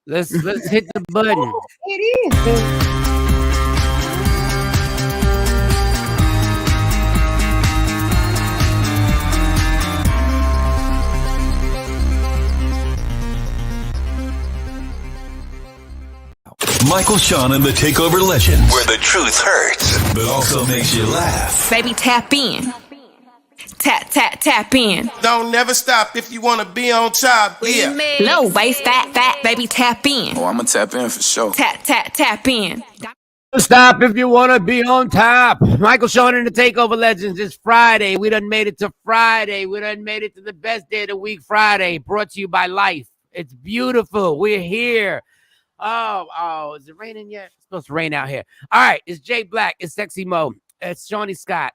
Let's hit the button. It is. Michael, Shawn, and the Takeover Legends, where the truth hurts, but also makes you laugh. Baby, tap in. Tap in. Don't never stop if you want to be on top. Yeah. Low waist, fat, baby, tap in. Oh, I'ma tap in for sure. Tap in. Stop if you want to be on top. Michael, Shawn, and the Takeover Legends. It's Friday. We done made it to Friday. We done made it to the best day of the week, Friday, brought to you by Life. It's beautiful. We're here. Oh, is it raining yet? It's supposed to rain out here. All right, it's Jay Black. It's Sexy Mo. It's Shawnee Scott.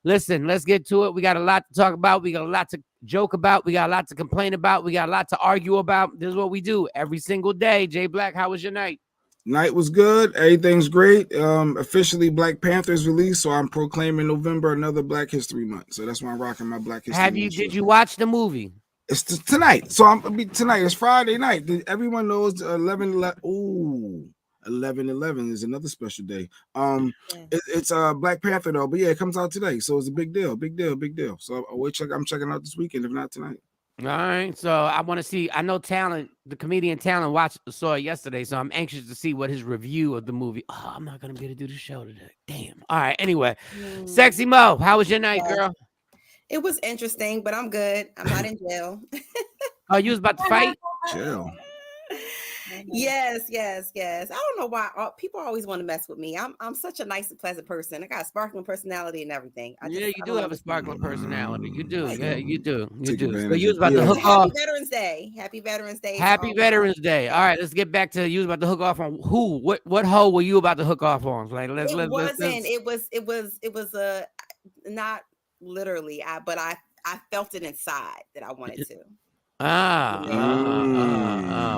Listen, let's get to it. We got a lot to talk about. We got a lot to joke about. We got a lot to complain about. We got a lot to argue about. This is what we do every single day. Jay Black, how was your night? Night was good. Everything's great. Officially, Black Panther's released, so I'm proclaiming November another Black History Month. So that's why I'm rocking my Black History Month. Did you watch the movie? It's tonight. So tonight. It's Friday night. Everyone knows 11/11. Ooh, 11/11 is another special day. It's Black Panther though, but yeah, it comes out today, so it's a big deal. So I'm checking out this weekend, if not tonight. All right. So I want to see. I know the comedian Talent saw it yesterday, so I'm anxious to see what his review of the movie. Oh, I'm not gonna be able to do the show today. Damn. All right. Anyway, Sexy Mo, how was your night, girl? It was interesting, but I'm good. I'm not in jail. Oh, you was about to fight? Jail. Yes. I don't know why people always want to mess with me. I'm such a nice and pleasant person. I got a sparkling personality and everything. You do have a sparkling personality. You do. Yeah, you do. Take advantage. So you was about to hook Happy off. Veterans Day. Happy Veterans Day. Happy Veterans Day. All right, let's get back to you was about to hook off on who? What hoe were you about to hook off on? Like It was not literally, but I felt it inside that I wanted to.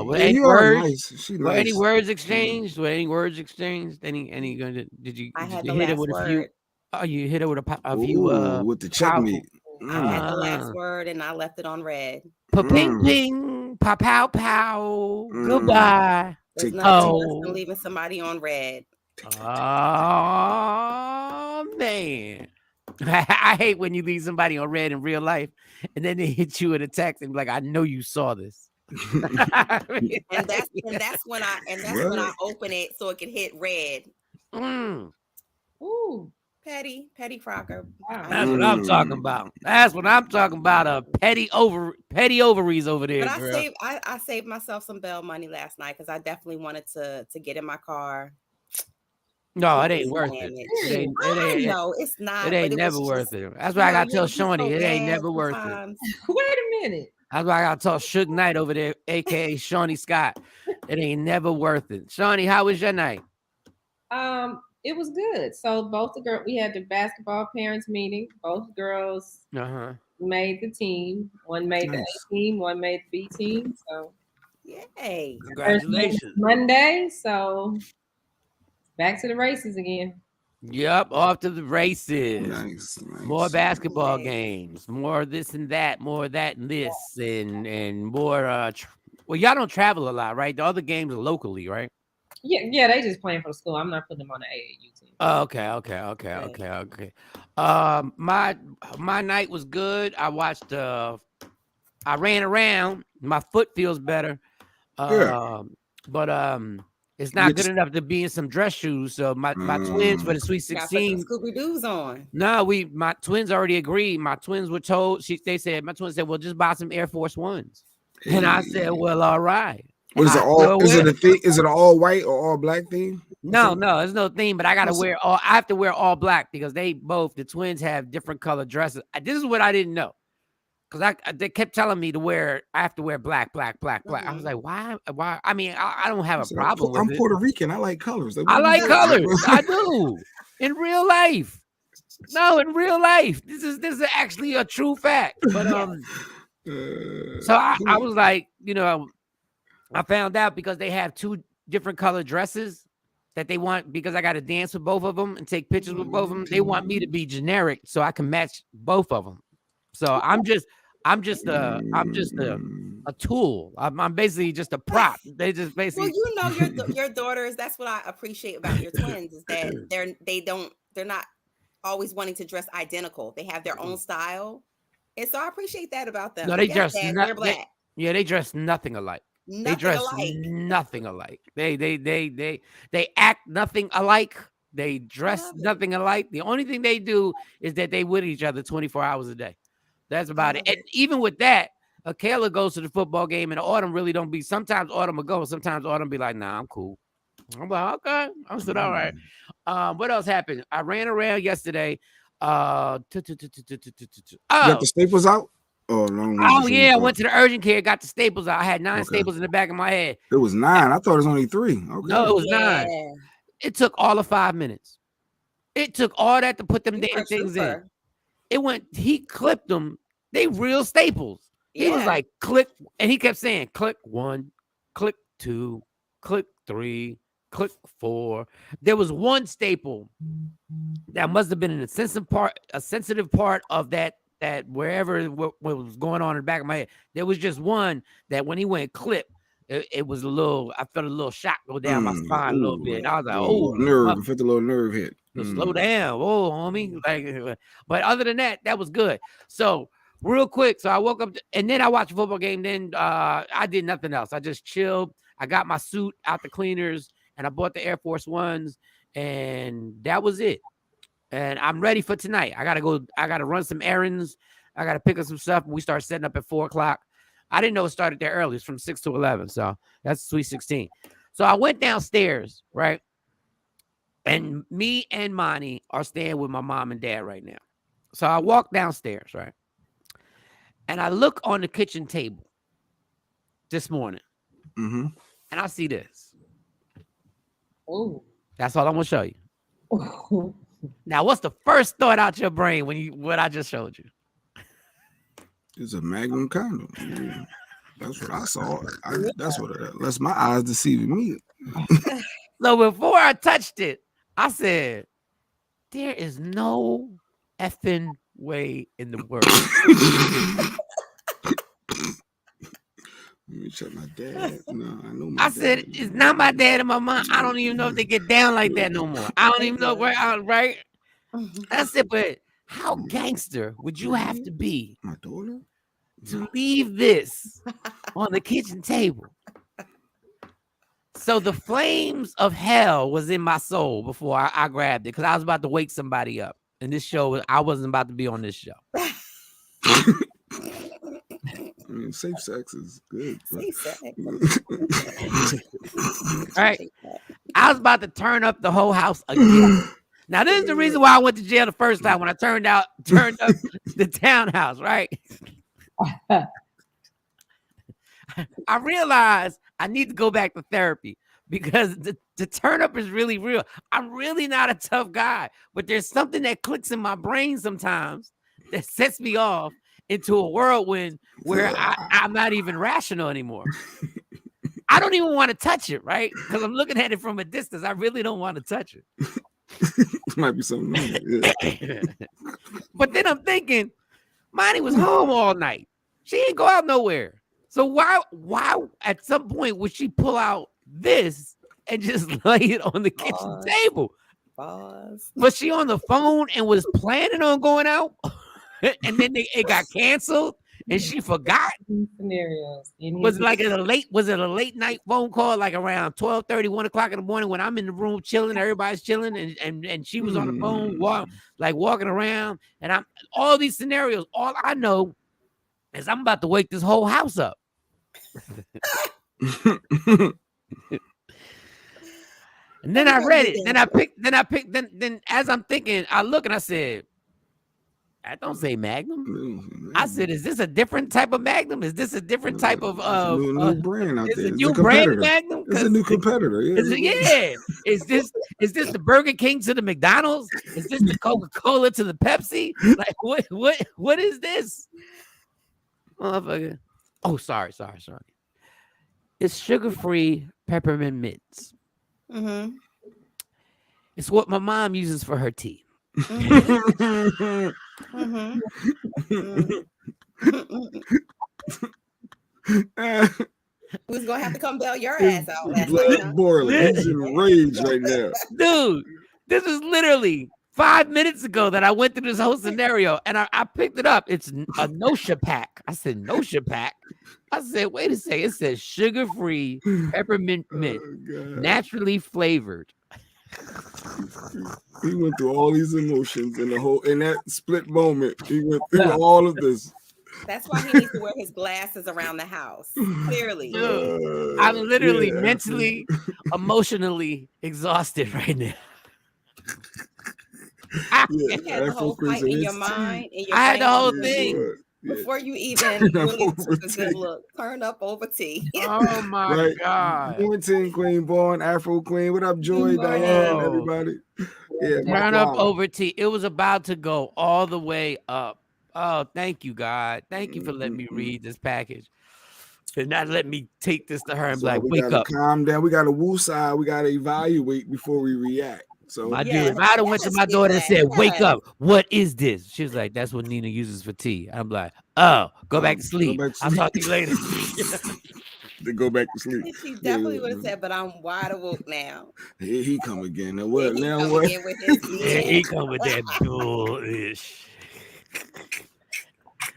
Were any words exchanged? Any going? Did you hit it with a few? Oh, you hit it with a few. With the checkmate. I had the last word and I left it on red. Ping ping, pow pow pow. Goodbye. There's nothing worse than leaving somebody on red. Oh man. I hate when you leave somebody on red in real life and then they hit you with a text and be like, I know you saw this. and that's when I open it so it can hit red. Ooh, petty Crocker. That's what I'm talking about. That's what I'm talking about. Petty ovaries over there. But I saved myself some bail money last night because I definitely wanted to get in my car. No, it ain't worth it. No, it's not. It ain't never worth it. That's why I gotta tell Shawnee it ain't never worth it. Wait a minute. That's why I gotta tell Suge Knight over there, aka Shawnee Scott. It ain't never worth it. Shawnee, how was your night? It was good. So both the girls, we had the basketball parents meeting. Both girls made the team. One made the A team, one made the B team. So yay! Congratulations. Monday, so back to the races again. Yep, off to the races. Nice. More basketball games, more this and that, more that and this, and more. Well, y'all don't travel a lot, right? The other games are locally, right? Yeah, they just playing for the school. I'm not putting them on the AAU team. Oh, okay. My night was good. I watched. I ran around. My foot feels better. But it's not good enough to be in some dress shoes. So my twins for the Sweet 16. Scooby Doo's on. No, my twins already agreed. My twins were told. My twins said, "Well, just buy some Air Force Ones." And I said, "Well, all right." What is it? Is it an all white or all black theme? No, there's no theme. But I gotta wear all. I have to wear all black because the twins have different color dresses. This is what I didn't know. Because they kept telling me I have to wear black. I was like, why? I mean, I don't have a problem with it. I'm Puerto Rican. I like colors. I like colors. I do. In real life. No, in real life. This is actually a true fact. But so I was like, I found out because they have two different color dresses that they want, because I got to dance with both of them and take pictures with both of them. They want me to be generic so I can match both of them. So I'm just a a tool. I'm basically just a prop. They just basically. Well, you know, your daughters. That's what I appreciate about your twins is that they're not always wanting to dress identical. They have their own style, and so I appreciate that about them. No, they Yes, dress. Dad, they're black. They dress nothing alike. They Nothing dress alike. nothing alike. They act nothing alike. They dress nothing alike. The only thing they do is that they with each other 24 hours a day. That's about it. And even with that, Kayla goes to the football game, and Autumn really don't be. Sometimes Autumn will go. Sometimes Autumn be like, "Nah, I'm cool." I'm like, "Okay." I said, "All right." What else happened? I ran around yesterday. You got the staples out? Oh yeah, I went to the urgent care, got the staples out. I had 9 staples in the back of my head. It was 9. I thought it was only 3. Okay. No, it was 9. It took all of 5 minutes. It took all that to put them damn things in. It went. He clipped them. They real staples. He was like, click, and he kept saying, click 1, click 2, click 3, click 4. There was one staple that must have been a sensitive part of that wherever what was going on in the back of my head. There was just one that when he went clip, it was a little. I felt a little shock go down my spine a little bit. And I was like, nerve, felt a little nerve hit. Slow down, homie. Like, but other than that, that was good. So real quick, so I woke up and then I watched a football game. Then I did nothing else. I just chilled. I got my suit out the cleaners and I bought the Air Force Ones, and that was it. And I'm ready for tonight. I gotta run some errands. I gotta pick up some stuff. We start setting up at 4:00. I didn't know it started there early. It's from 6 to 11. So that's Sweet 16. So I went downstairs, right? And me and Monty are staying with my mom and dad right now. So I walk downstairs, right? And I look on the kitchen table this morning. Mm-hmm. And I see this. Oh. That's all I'm gonna show you. Now, what's the first thought out your brain when what I just showed you? It's a Magnum condom. Yeah. That's what I saw. That's my eyes deceiving me. So before I touched it, I said, there is no effing way in the world. Let me check my dad. No, I know I said, it's not my dad and my mom. I don't even know if they get down like that no more. I don't even know where I'm right. I said, but how gangster would you have to be, my daughter, to leave this on the kitchen table? So the flames of hell was in my soul before I grabbed it because I was about to wake somebody up. And this show, I wasn't about to be on this show. I mean, safe sex is good. Safe sex. All right. I was about to turn up the whole house again. Now, this is the reason why I went to jail the first time when I turned up the townhouse, right? I realized I need to go back to therapy because the turn up is really real. I'm really not a tough guy, but there's something that clicks in my brain sometimes that sets me off into a whirlwind where I'm not even rational anymore. I don't even want to touch it, right? Because I'm looking at it from a distance. I really don't want to touch it. Might be something. Yeah. But then I'm thinking, Monty was home all night. She ain't go out nowhere. So why at some point would she pull out this and just lay it on the kitchen table? Was she on the phone and was planning on going out? And then it got canceled and she forgot? Scenarios. Was it a late night phone call like around 12:30, 1 o'clock in the morning when I'm in the room chilling, everybody's chilling, and she was on the phone walking around, and I'm all these scenarios. All I know is I'm about to wake this whole house up. And then I read it. Then as I'm thinking, I look and I said, I don't say Magnum. I said, is this a different type of Magnum? Is this a different type of new brand out there? Is a new brand Magnum? It's a new competitor. Yeah. Is this the Burger King to the McDonald's? Is this the Coca-Cola to the Pepsi? Like what is this? Motherfucker. Oh, sorry. It's sugar-free peppermint mints. Mm-hmm. It's what my mom uses for her tea. Mm-hmm. Mm-hmm. Who's gonna have to come bail your ass out last night? Blood Huh? boiling. He's in rage right now. Dude, this is literally 5 minutes ago that I went through this whole scenario, and I picked it up. It's a Nosha pack. I said, Nosha pack? I said, wait a second. It says sugar-free, peppermint mint, naturally flavored. He went through all these emotions in that split moment. He went through all of this. That's why he needs to wear his glasses around the house. Clearly. Dude, I'm literally mentally, emotionally exhausted right now. You had the whole fight in your mind. I had the whole thing. Before you even really took a good look, turn up over tea. Oh my God. Quarantine Queen, born Afro Queen. What up, Joy, Diane, everybody? Yeah, turn up over tea. It was about to go all the way up. Oh, thank you, God. Thank you for letting me read this package. And not let me take this to her and be like, wake up. Calm down. We got to woo side. We got to evaluate before we react. So my dude, if I'd have went to my daughter and said, wake up, what is this? She was like, that's what Nina uses for tea. I'm like, oh, go back to sleep. I'll talk to you later. To go back to sleep. She definitely would have said, but I'm wide awake now. Here he come again. Now what? Now what? He come with that bullish.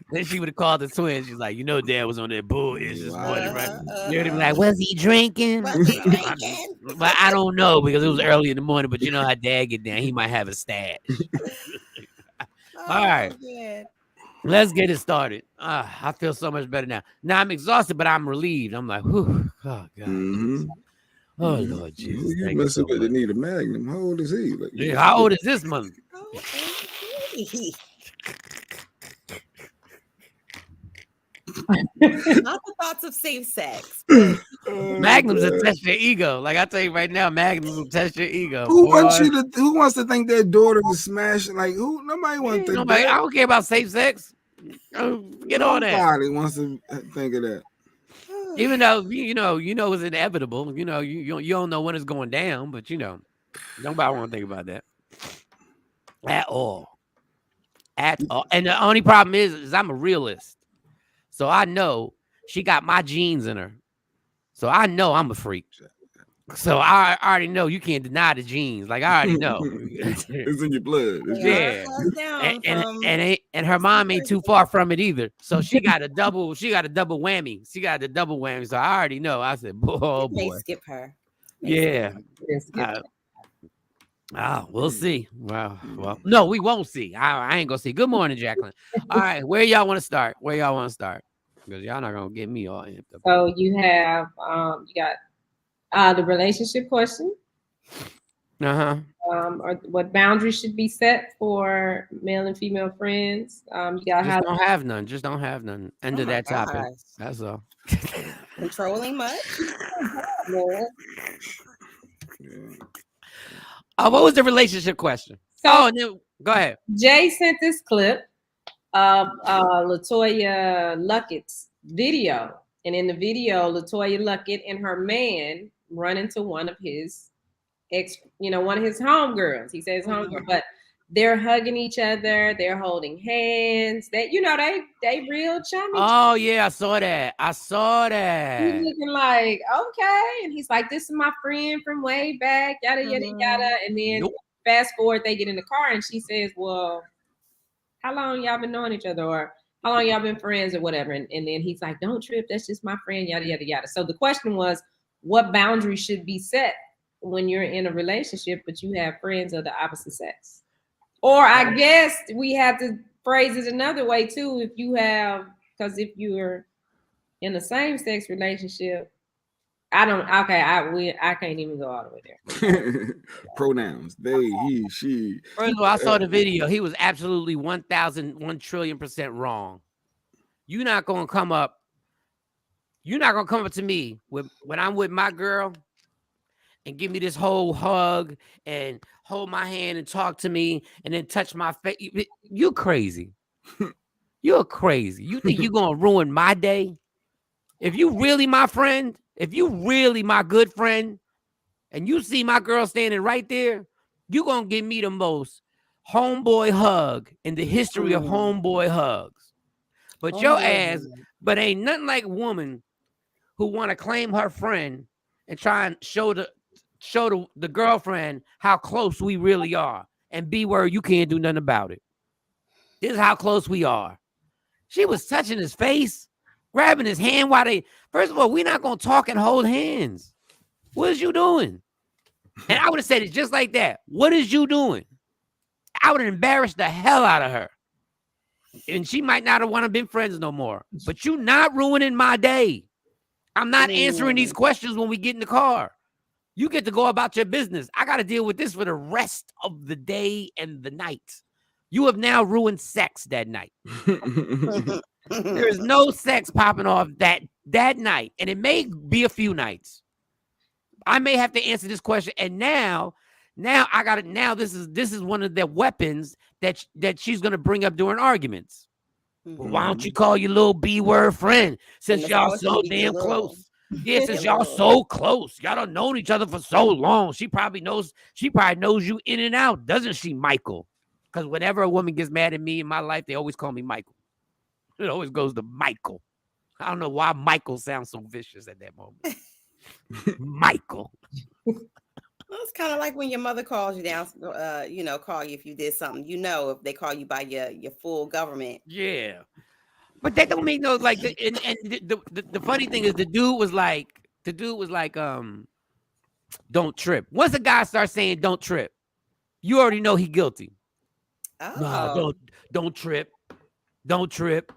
Then she would have called the twins. She's like, Dad was on that bullish this morning, right? You'd be like, was he drinking? But I don't know because it was early in the morning. But you know how Dad get down. He might have a stash. All right. Let's get it started. I feel so much better now. Now I'm exhausted, but I'm relieved. I'm like, whew, oh, God. Mm-hmm. Oh, Lord Jesus. You messing with the Nita Magnum. How old is he? Like, how old is this mother? Not the thoughts of safe sex. Magnums will test your ego. Like I tell you right now, Magnums will test your ego. Who wants to think their daughter is smashing? Like who? Nobody wants to think that. I don't care about safe sex. Get on that. Nobody wants to think of that. Even though you know it's inevitable. You don't know when it's going down, but nobody want to think about that at all. At all. And the only problem is I'm a realist. So I know she got my genes in her. So I know I'm a freak. So I already know you can't deny the genes. Like I already know. It's in your blood. And her mom ain't too far from it either. So she got a double whammy. She got the double whammy. So I already know. I said, oh boy. Skip her. Yeah. We'll see. Well, no, we won't see. I ain't gonna see. Good morning, Jacqueline. All right, where y'all want to start? Because y'all not gonna get me all amped up. So you have you got the relationship question. Or what boundaries should be set for male and female friends. You got just don't have none. Just don't have none. End of that topic. That's all. Controlling much? What was the relationship question? So, go ahead. Jay sent this clip of LaToya Luckett's video. And in the video, LaToya Luckett and her man run into one of his one of his homegirls. He says homegirl, but they're hugging each other, they're holding hands. They real chummy. Oh yeah, I saw that. He's looking like, okay. And he's like, this is my friend from way back, yada yada yada. And then fast forward, they get in the car and she says, well, how long y'all been knowing each other, or how long y'all been friends, or whatever. And then he's like, don't trip, that's just my friend, yada yada yada. So the question was, what boundaries should be set when you're in a relationship but you have friends of the opposite sex? Or I guess we have to phrase it another way too. Because if you're in a same-sex relationship, I can't even go all the way there. Pronouns, they, he, she. First of all, I saw the video. He was absolutely 1,000,000,000,000% wrong. You're not gonna come up to me when I'm with my girl and give me this whole hug and hold my hand and talk to me and then touch my face. You're crazy. You're crazy. You think you're going to ruin my day? If you really my friend, if you really my good friend, and you see my girl standing right there, you're going to give me the most homeboy hug in the history of homeboy hugs. But your ass, but ain't nothing like a woman who want to claim her friend and try and show the girlfriend how close we really are. And B word, you can't do nothing about it. This is how close we are. She was touching his face, grabbing his hand while they, first of all, we're not going to talk and hold hands. What is you doing? And I would have said it just like that. What is you doing? I would have embarrassed the hell out of her. And she might not have want to be friends no more. But you not ruining my day. I'm not answering these questions when we get in the car. You get to go about your business. I got to deal with this for the rest of the day and the night. You have now ruined sex that night. There is no sex popping off that night. And it may be a few nights. I may have to answer this question. And now I got it. Now this is one of the weapons that she's going to bring up during arguments. Well, why don't you call your little B word friend since y'all so damn close? Yeah, since y'all so close. Y'all done known each other for so long. She probably knows you in and out, doesn't she, Michael? Because whenever a woman gets mad at me in my life, they always call me Michael. It always goes to Michael. I don't know why Michael sounds so vicious at that moment. Michael. Well, it's kind of like when your mother calls you down, call you if you did something. If they call you by your full government. Yeah, but that don't mean no like. The funny thing is, the dude was like, don't trip. Once a guy starts saying don't trip, you already know he guilty. Oh, Nah, don't trip, don't trip.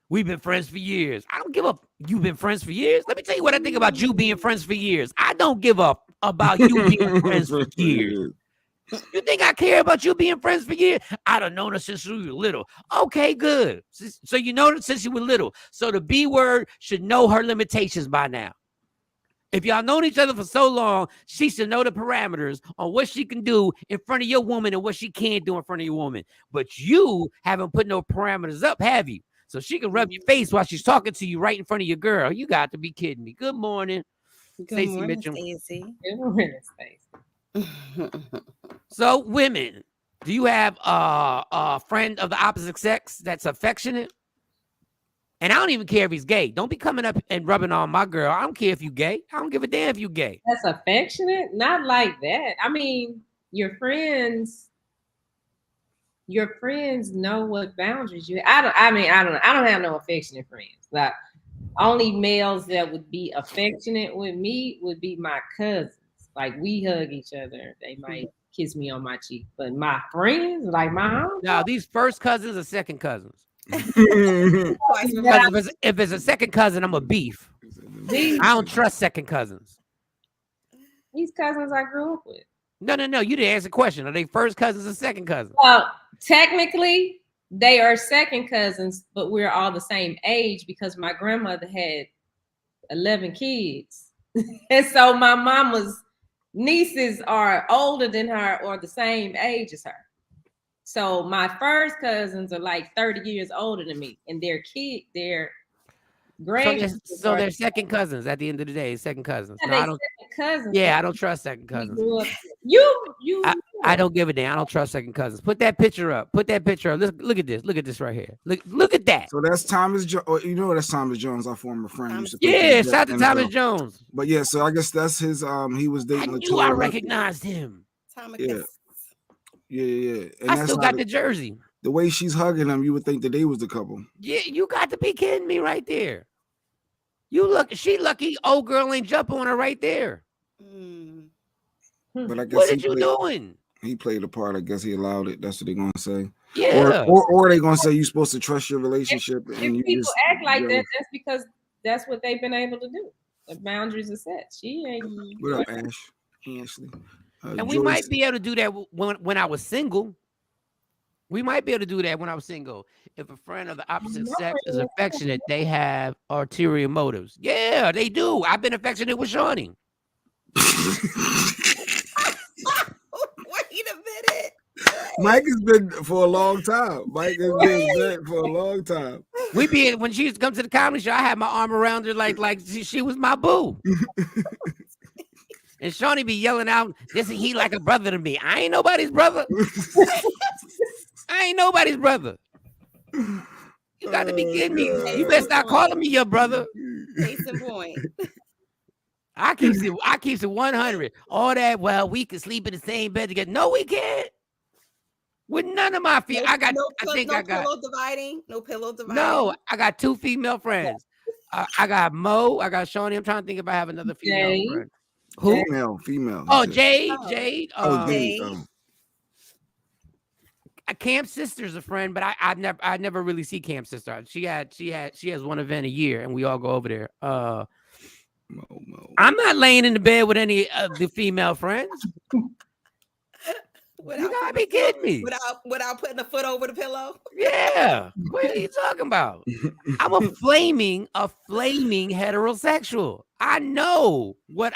We've been friends for years. I don't give up. You've been friends for years. Let me tell you what I think about you being friends for years. I don't give up about you being friends for years. You think I care about you being friends for years? I done known her since you were little. Okay, good. So you know her since you were little. So the B word should know her limitations by now. If y'all known each other for so long, she should know the parameters on what she can do in front of your woman and what she can't do in front of your woman. But you haven't put no parameters up, have you? So she can rub your face while she's talking to you right in front of your girl. You got to be kidding me. Good morning. Good morning, Stacey. Good morning, Stacey. So, women, do you have a friend of the opposite sex that's affectionate? And I don't even care if he's gay. Don't be coming up and rubbing on my girl. I don't care if you gay. I don't give a damn if you gay. That's affectionate? Not like that. I mean, your friends know what boundaries you have. I don't have no affectionate friends. Like, only males that would be affectionate with me would be my cousins. Like, we hug each other. They might kiss me on my cheek. But my friends, like my home. Now, these first cousins or second cousins? If it's a second cousin, I'm a beef. I don't trust second cousins. These cousins I grew up with. No. You didn't answer the question. Are they first cousins or second cousins? Well, technically, they are second cousins, but we're all the same age because my grandmother had 11 kids. And so my mama's nieces are older than her or the same age as her. So my first cousins are like 30 years older than me, and their grandkids. So they're second cousins at the end of the day. Second cousins. Yeah, no, I don't. Cousins. Yeah, I don't trust second cousins. I don't give a damn. I don't trust second cousins. Put that picture up. Look at this. Look at this right here. Look at that. So that's Thomas Jones. That's Thomas Jones, our former friend. Yeah, shout out to Thomas Jones. But yeah, so I guess that's his. He was dating. I recognized him. Thomas. Yeah. And I still got the jersey. The way she's hugging him, you would think that they was the couple. Yeah, you got to be kidding me right there. She lucky old girl ain't jumping on her right there. But I guess what are you doing? He played a part. I guess he allowed it. That's what they're gonna say. Yeah. Or they're gonna say you're supposed to trust your relationship. If people act like that, that's because that's what they've been able to do. The boundaries are set. She ain't. What up, Ashley? And we might be able to do that when I was single. We might be able to do that when I was single. If a friend of the opposite sex is affectionate, they have ulterior motives. Yeah, they do. I've been affectionate with Shawnee. Wait a minute. Mike has been for a long time. We be when she used to come to the comedy show, I had my arm around her like she was my boo. And Shawnee be yelling out, "This he like a brother to me. I ain't nobody's brother. I ain't nobody's brother." You You got to be kidding me. God. You better stop calling me your brother. Case in point. I keeps it 100. All that, well, we can sleep in the same bed together. No, we can't. With none of my feet. I got pillow dividing. No pillow dividing. No, I got 2 female friends. I got Mo. I got Shawnee. I'm trying to think if I have another female friend. Who? Female. Oh, Jade. Jade. Jade. Camp Sister's a friend, but I never really see Camp Sister. She has one event a year, and we all go over there. I'm not laying in the bed with any of the female friends. You gotta be kidding me. Without putting a foot over the pillow. Yeah. What are you talking about? I'm a flaming heterosexual. I know what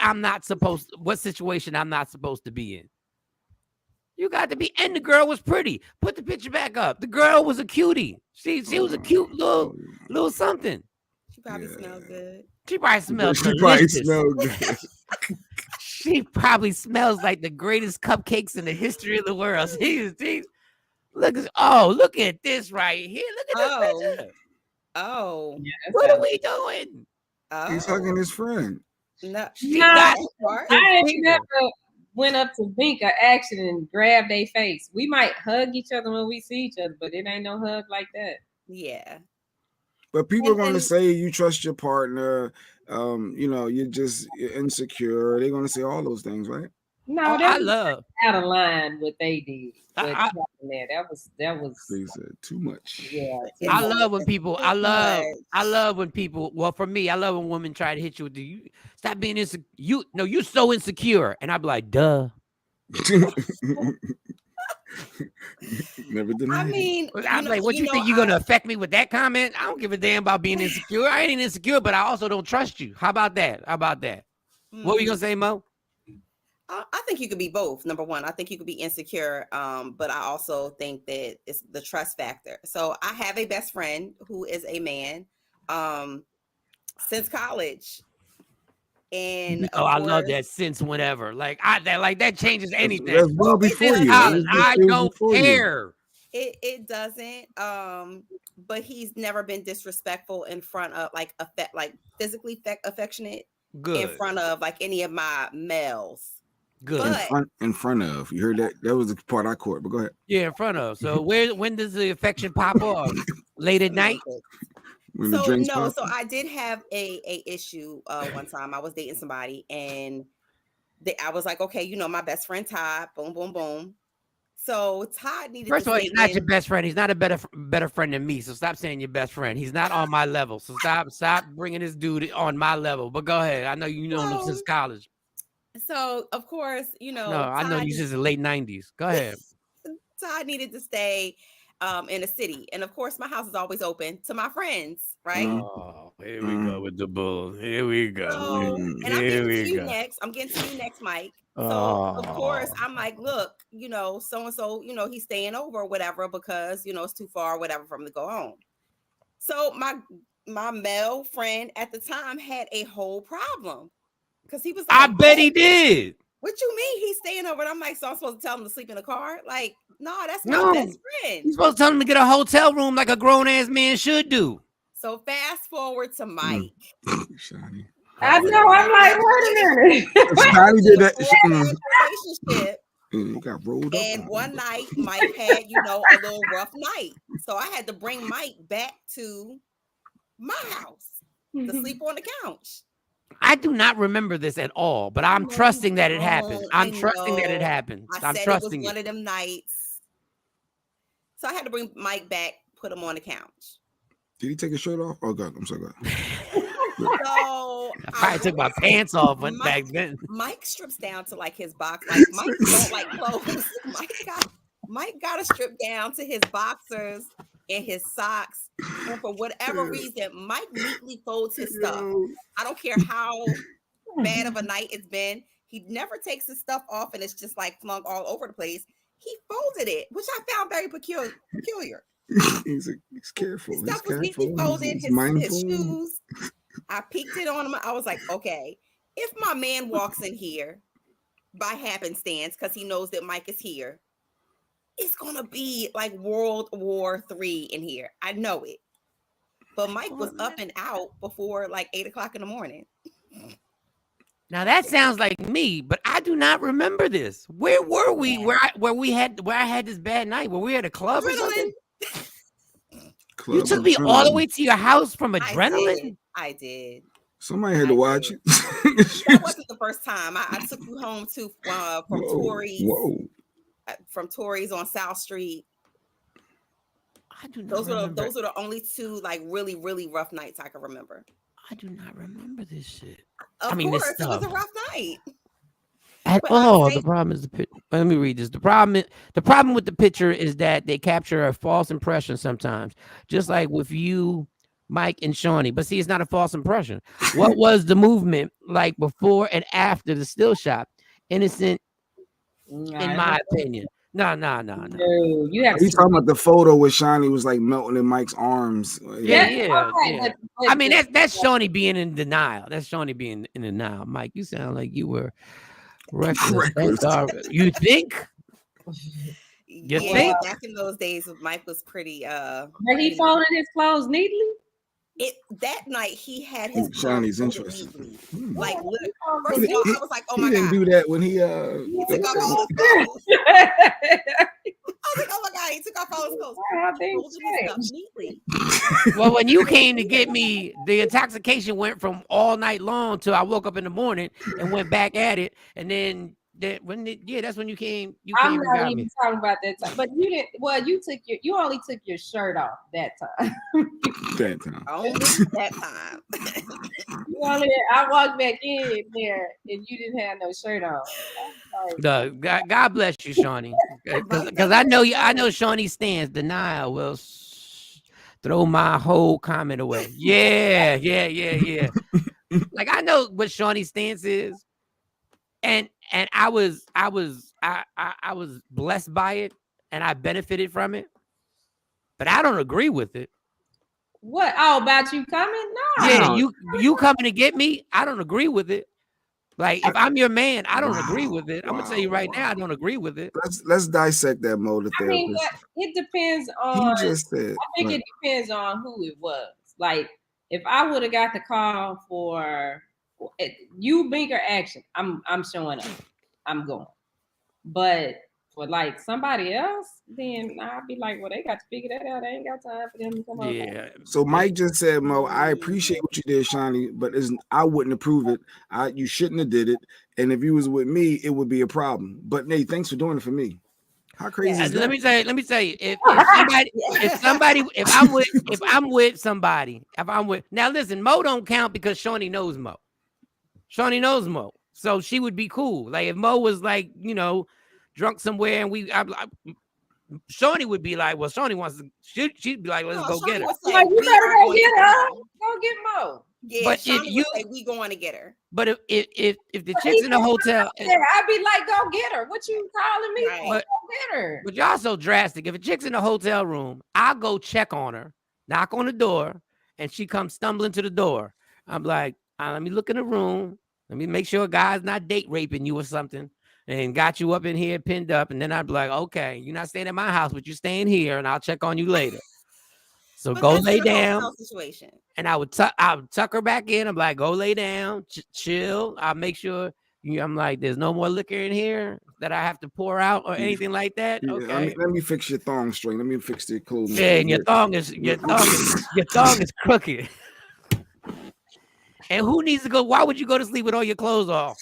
situation I'm not supposed to be in. You got to be, and the girl was pretty. Put the picture back up. The girl was a cutie. She was a cute little something. She probably smelled good. She probably smelled good. She probably smells like the greatest cupcakes in the history of the world. Look at this right here. Look at this picture. Oh. What are we doing? He's hugging his friend. No. I ain't never went up to Bink or Action and grabbed their face. We might hug each other when we see each other, but it ain't no hug like that. Yeah. But people are going to say you trust your partner. You're insecure. They're going to say all those things, right? No, I love out of line what they did. That was they said too much. Yeah. I love when people. Well, for me, I love when women try to hit you with you stop being insecure. You're so insecure, and I'd be like, duh. Never denied. I mean, I'm like, what you think you're gonna affect me with that comment? I don't give a damn about being insecure. I ain't insecure, but I also don't trust you. How about that? What were you gonna say, Mo? I think you could be both. Number one, I think you could be insecure, but I also think that it's the trust factor. So I have a best friend who is a man since college. And I love that since whenever. That changes anything. That's well before you. I don't care. It doesn't. But he's never been disrespectful in front of physically affectionate. Good. In front of any of my males. Good. In front of. You heard that? That was the part I caught. But go ahead. Yeah, in front of. So when does the affection pop off? Late at night. So I did have a issue one time. I was dating somebody and I was like, okay, my best friend Todd, boom, boom, boom. So Todd needed. First of all, he's not your best friend. He's not a better friend than me. So stop saying your best friend. He's not on my level. So stop bringing this dude on my level. But go ahead. I know you know him since college. So of course, No, I know you since the late 90s. Go ahead. Todd needed to stay in a city, and of course my house is always open to my friends, right? Oh, here we go with the bull. Here we go. So, and I'm getting to you next. I'm getting to you next, Mike. So of course I'm like, look, so and so, he's staying over or whatever because it's too far or whatever for him to go home. So my male friend at the time had a whole problem because he was like, I bet he did. What you mean he's staying over? And I'm like, so I'm supposed to tell him to sleep in the car? Like, no, that's my best friend. You're supposed to tell him to get a hotel room like a grown-ass man should do. So fast forward to Mike. Shiny. I know. I'm like, wait a minute. Shiny did that. Relationship. You got rolled up. And one night, Mike had, a little rough night. So I had to bring Mike back to my house to sleep on the couch. I do not remember this at all, but I'm trusting that it happened. I'm trusting that it happened. I'm trusting it was one of them nights. So I had to bring Mike back, put him on the couch. Did he take his shirt off? Oh God, I'm so glad. So I took my pants off back then. Mike strips down to his box. Like Mike don't like clothes. Mike got to strip down to his boxers and his socks. And for whatever reason, Mike neatly folds his stuff. I don't care how bad of a night it's been. He never takes his stuff off and it's just flung all over the place. He folded it, which I found very peculiar. He's careful. His stuff was neatly folded. His shoes. I peeked it on him. I was like, okay, if my man walks in here by happenstance because he knows that Mike is here, it's gonna be like World War III in here. I know it. but Mike was up and out before like 8 o'clock in the morning. Now that sounds like me, but I do not remember this. Where were we? Where I had this bad night? Were we at a club or something? You took me all the way to your house from Adrenaline? I did. Somebody had to watch it. That wasn't the first time. I took you home too from Tory's. From Tory's on South Street. I do not those remember. Those are the only two like really, really rough nights I can remember. I do not remember this shit. Of course, it was a rough night. The problem is the picture. Let me read this. The problem with the picture is that they capture a false impression sometimes, just like with you, Mike, and Shawnee. But see, it's not a false impression. What was the movement like before and after the still shot? Innocent, in my opinion. No. You have. He's talking about the photo where Shawnee was like melting in Mike's arms. Yeah. I mean, that's Shawnee being in denial. That's Shawnee being in denial. Mike, you sound like you were reckless. You think? You think? Back in those days, Mike was pretty. But he folded his clothes neatly. That night he had his Shawnee's interested. Like, first of all, I was like, "Oh my god!" He didn't do that when he took off all his clothes. I was like, "Oh my god!" He took off all his clothes. Neatly. Well, when you came to get me, the intoxication went from all night long till I woke up in the morning and went back at it, and then. That's when you came. I'm not even talking about that time, but you didn't. Well, you only took your shirt off that time. Only that time. I walked back in there and you didn't have no shirt on. God bless you, Shawnee, because I know Shawnee stands. Denial will throw my whole comment away. Yeah. Like I know what Shawnee's stance is. And I was blessed by it and I benefited from it, but I don't agree with it. What? Oh, about you coming? No. Yeah, you coming to get me? I don't agree with it. Like if I'm your man, I don't agree with it. I'm gonna tell you right now, I don't agree with it. Let's dissect that mode of therapist. I mean, it depends on. He just said, I think it depends on who it was. Like if I would have got the call for. You make or action, I'm showing up. I'm going. But for like somebody else, then I'd be like, well, they got to figure that out. I ain't got time for them to come on. Yeah. So Mike just said, Mo, I appreciate what you did, Shawnee, but I wouldn't approve it. You shouldn't have did it. And if you was with me, it would be a problem. But Nate, thanks for doing it for me. How crazy is that? Let me tell you, if I'm with somebody, now listen, Mo don't count because Shawnee knows Mo. Shawnee knows Mo, so she would be cool. Like if Mo was like, drunk somewhere, and Shawnee would be like, well, Shawnee wants to. She'd be like, let's go get her. Like, you better go get her. Go get Mo. Yeah, but Shawnee if you say we going to get her. But if the chick's in the hotel, I'd be like, go get her. What you calling me? Right. Go get her. But y'all so drastic. If a chick's in the hotel room, I'll go check on her, knock on the door, and she comes stumbling to the door. I'm like. Let me look in the room. Let me make sure a guy's not date raping you or something and got you up in here pinned up. And then I'd be like, okay, you're not staying at my house, but you're staying here and I'll check on you later. So go lay down. Situation. And I would tuck her back in. I'm like, go lay down, chill. I'll make sure I'm like, there's no more liquor in here that I have to pour out or anything like that. Yeah, okay. Let me fix your thong string. Let me fix the clothing. Yeah, and your thong is crooked. And who needs to go? Why would you go to sleep with all your clothes off?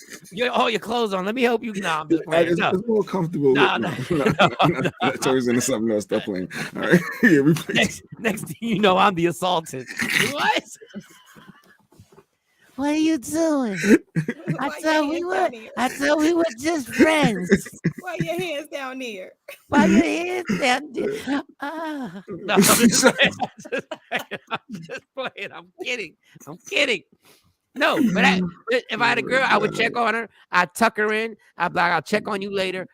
All your clothes on. Let me help you. Nah, I'm just playing. It's more comfortable. No. That turns into something else. Stop playing. All right. Yeah, we play. Next thing you know, I'm the assaultant. What? What are you doing? I thought we were just friends. Why your hands down there? Why your hands down there? No, I'm just playing. I'm kidding. No, but if I had a girl, I would check on her. I'd tuck her in. I'd be like, I'll check on you later.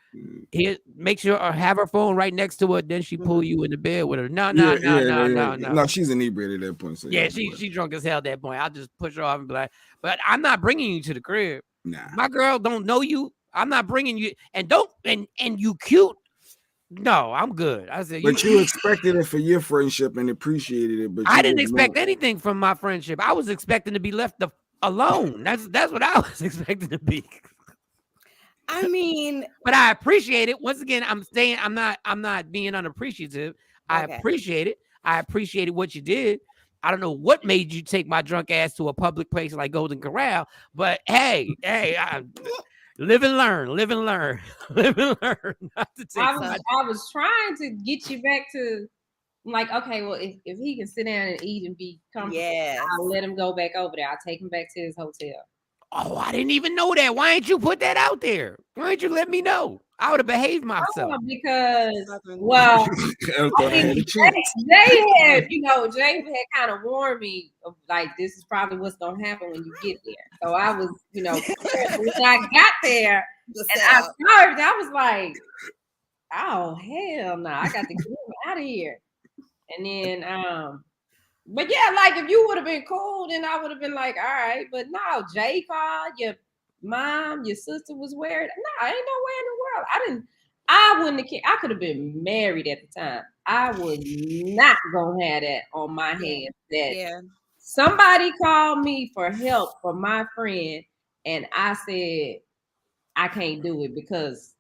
Here, make sure or have her phone right next to her. Then she pull you in the bed with her. No. No, she's inebriated at that point. So yeah, she drunk as hell at that point. I'll just push her off and be like, but I'm not bringing you to the crib. Nah. My girl don't know you. I'm not bringing you. And you cute. No, I'm good. I said, But you expected it for your friendship and appreciated it. But I didn't expect anything from my friendship. I was expecting to be left alone. That's what I was expecting to be. I mean, but I appreciate it. Once again, I'm not being unappreciative. I appreciate it. I appreciated what you did. I don't know what made you take my drunk ass to a public place like Golden Corral, but hey, live and learn, live and learn, live and learn. Not to take I was trying to get you back to like, okay, well, if he can sit down and eat and be comfortable, I'll let him go back over there. I'll take him back to his hotel. Oh, I didn't even know that. Why ain't you put that out there? Why ain't you let me know? I would have behaved myself. Because, well, I mean, Jay had kind of warned me of, like, this is probably what's going to happen when you get there. So I was, when I got there and I started, I was like, oh, hell no, I got to get him out of here. And then, but yeah, like if you would have been cool, then I would have been like, all right. But no, Jay called, your mom, your sister was wearing. No, ain't no way in the world. I wouldn't have cared. I could have been married at the time. I was not gonna have that on my hands. That somebody called me for help for my friend, and I said I can't do it because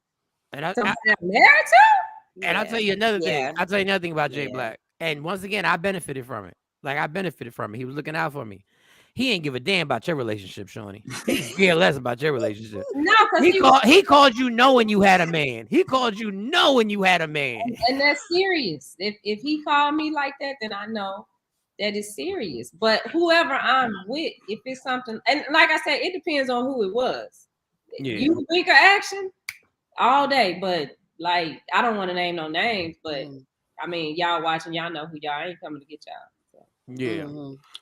somebody I'm married to. And I'll tell you another thing. I'll tell you another thing about Jay Black. And once again, I benefited from it. Like I benefited from it. He was looking out for me. He ain't give a damn about your relationship, Shawnee. He care less about your relationship. No, because he called you knowing you had a man. He called you knowing you had a man. And that's serious. If he called me like that, then I know that is serious. But whoever I'm with, if it's something, and like I said, it depends on who it was. Yeah. You think of action all day, but like I don't want to name no names, but I mean, y'all watching, y'all know who y'all. I ain't coming to get y'all. So. Yeah.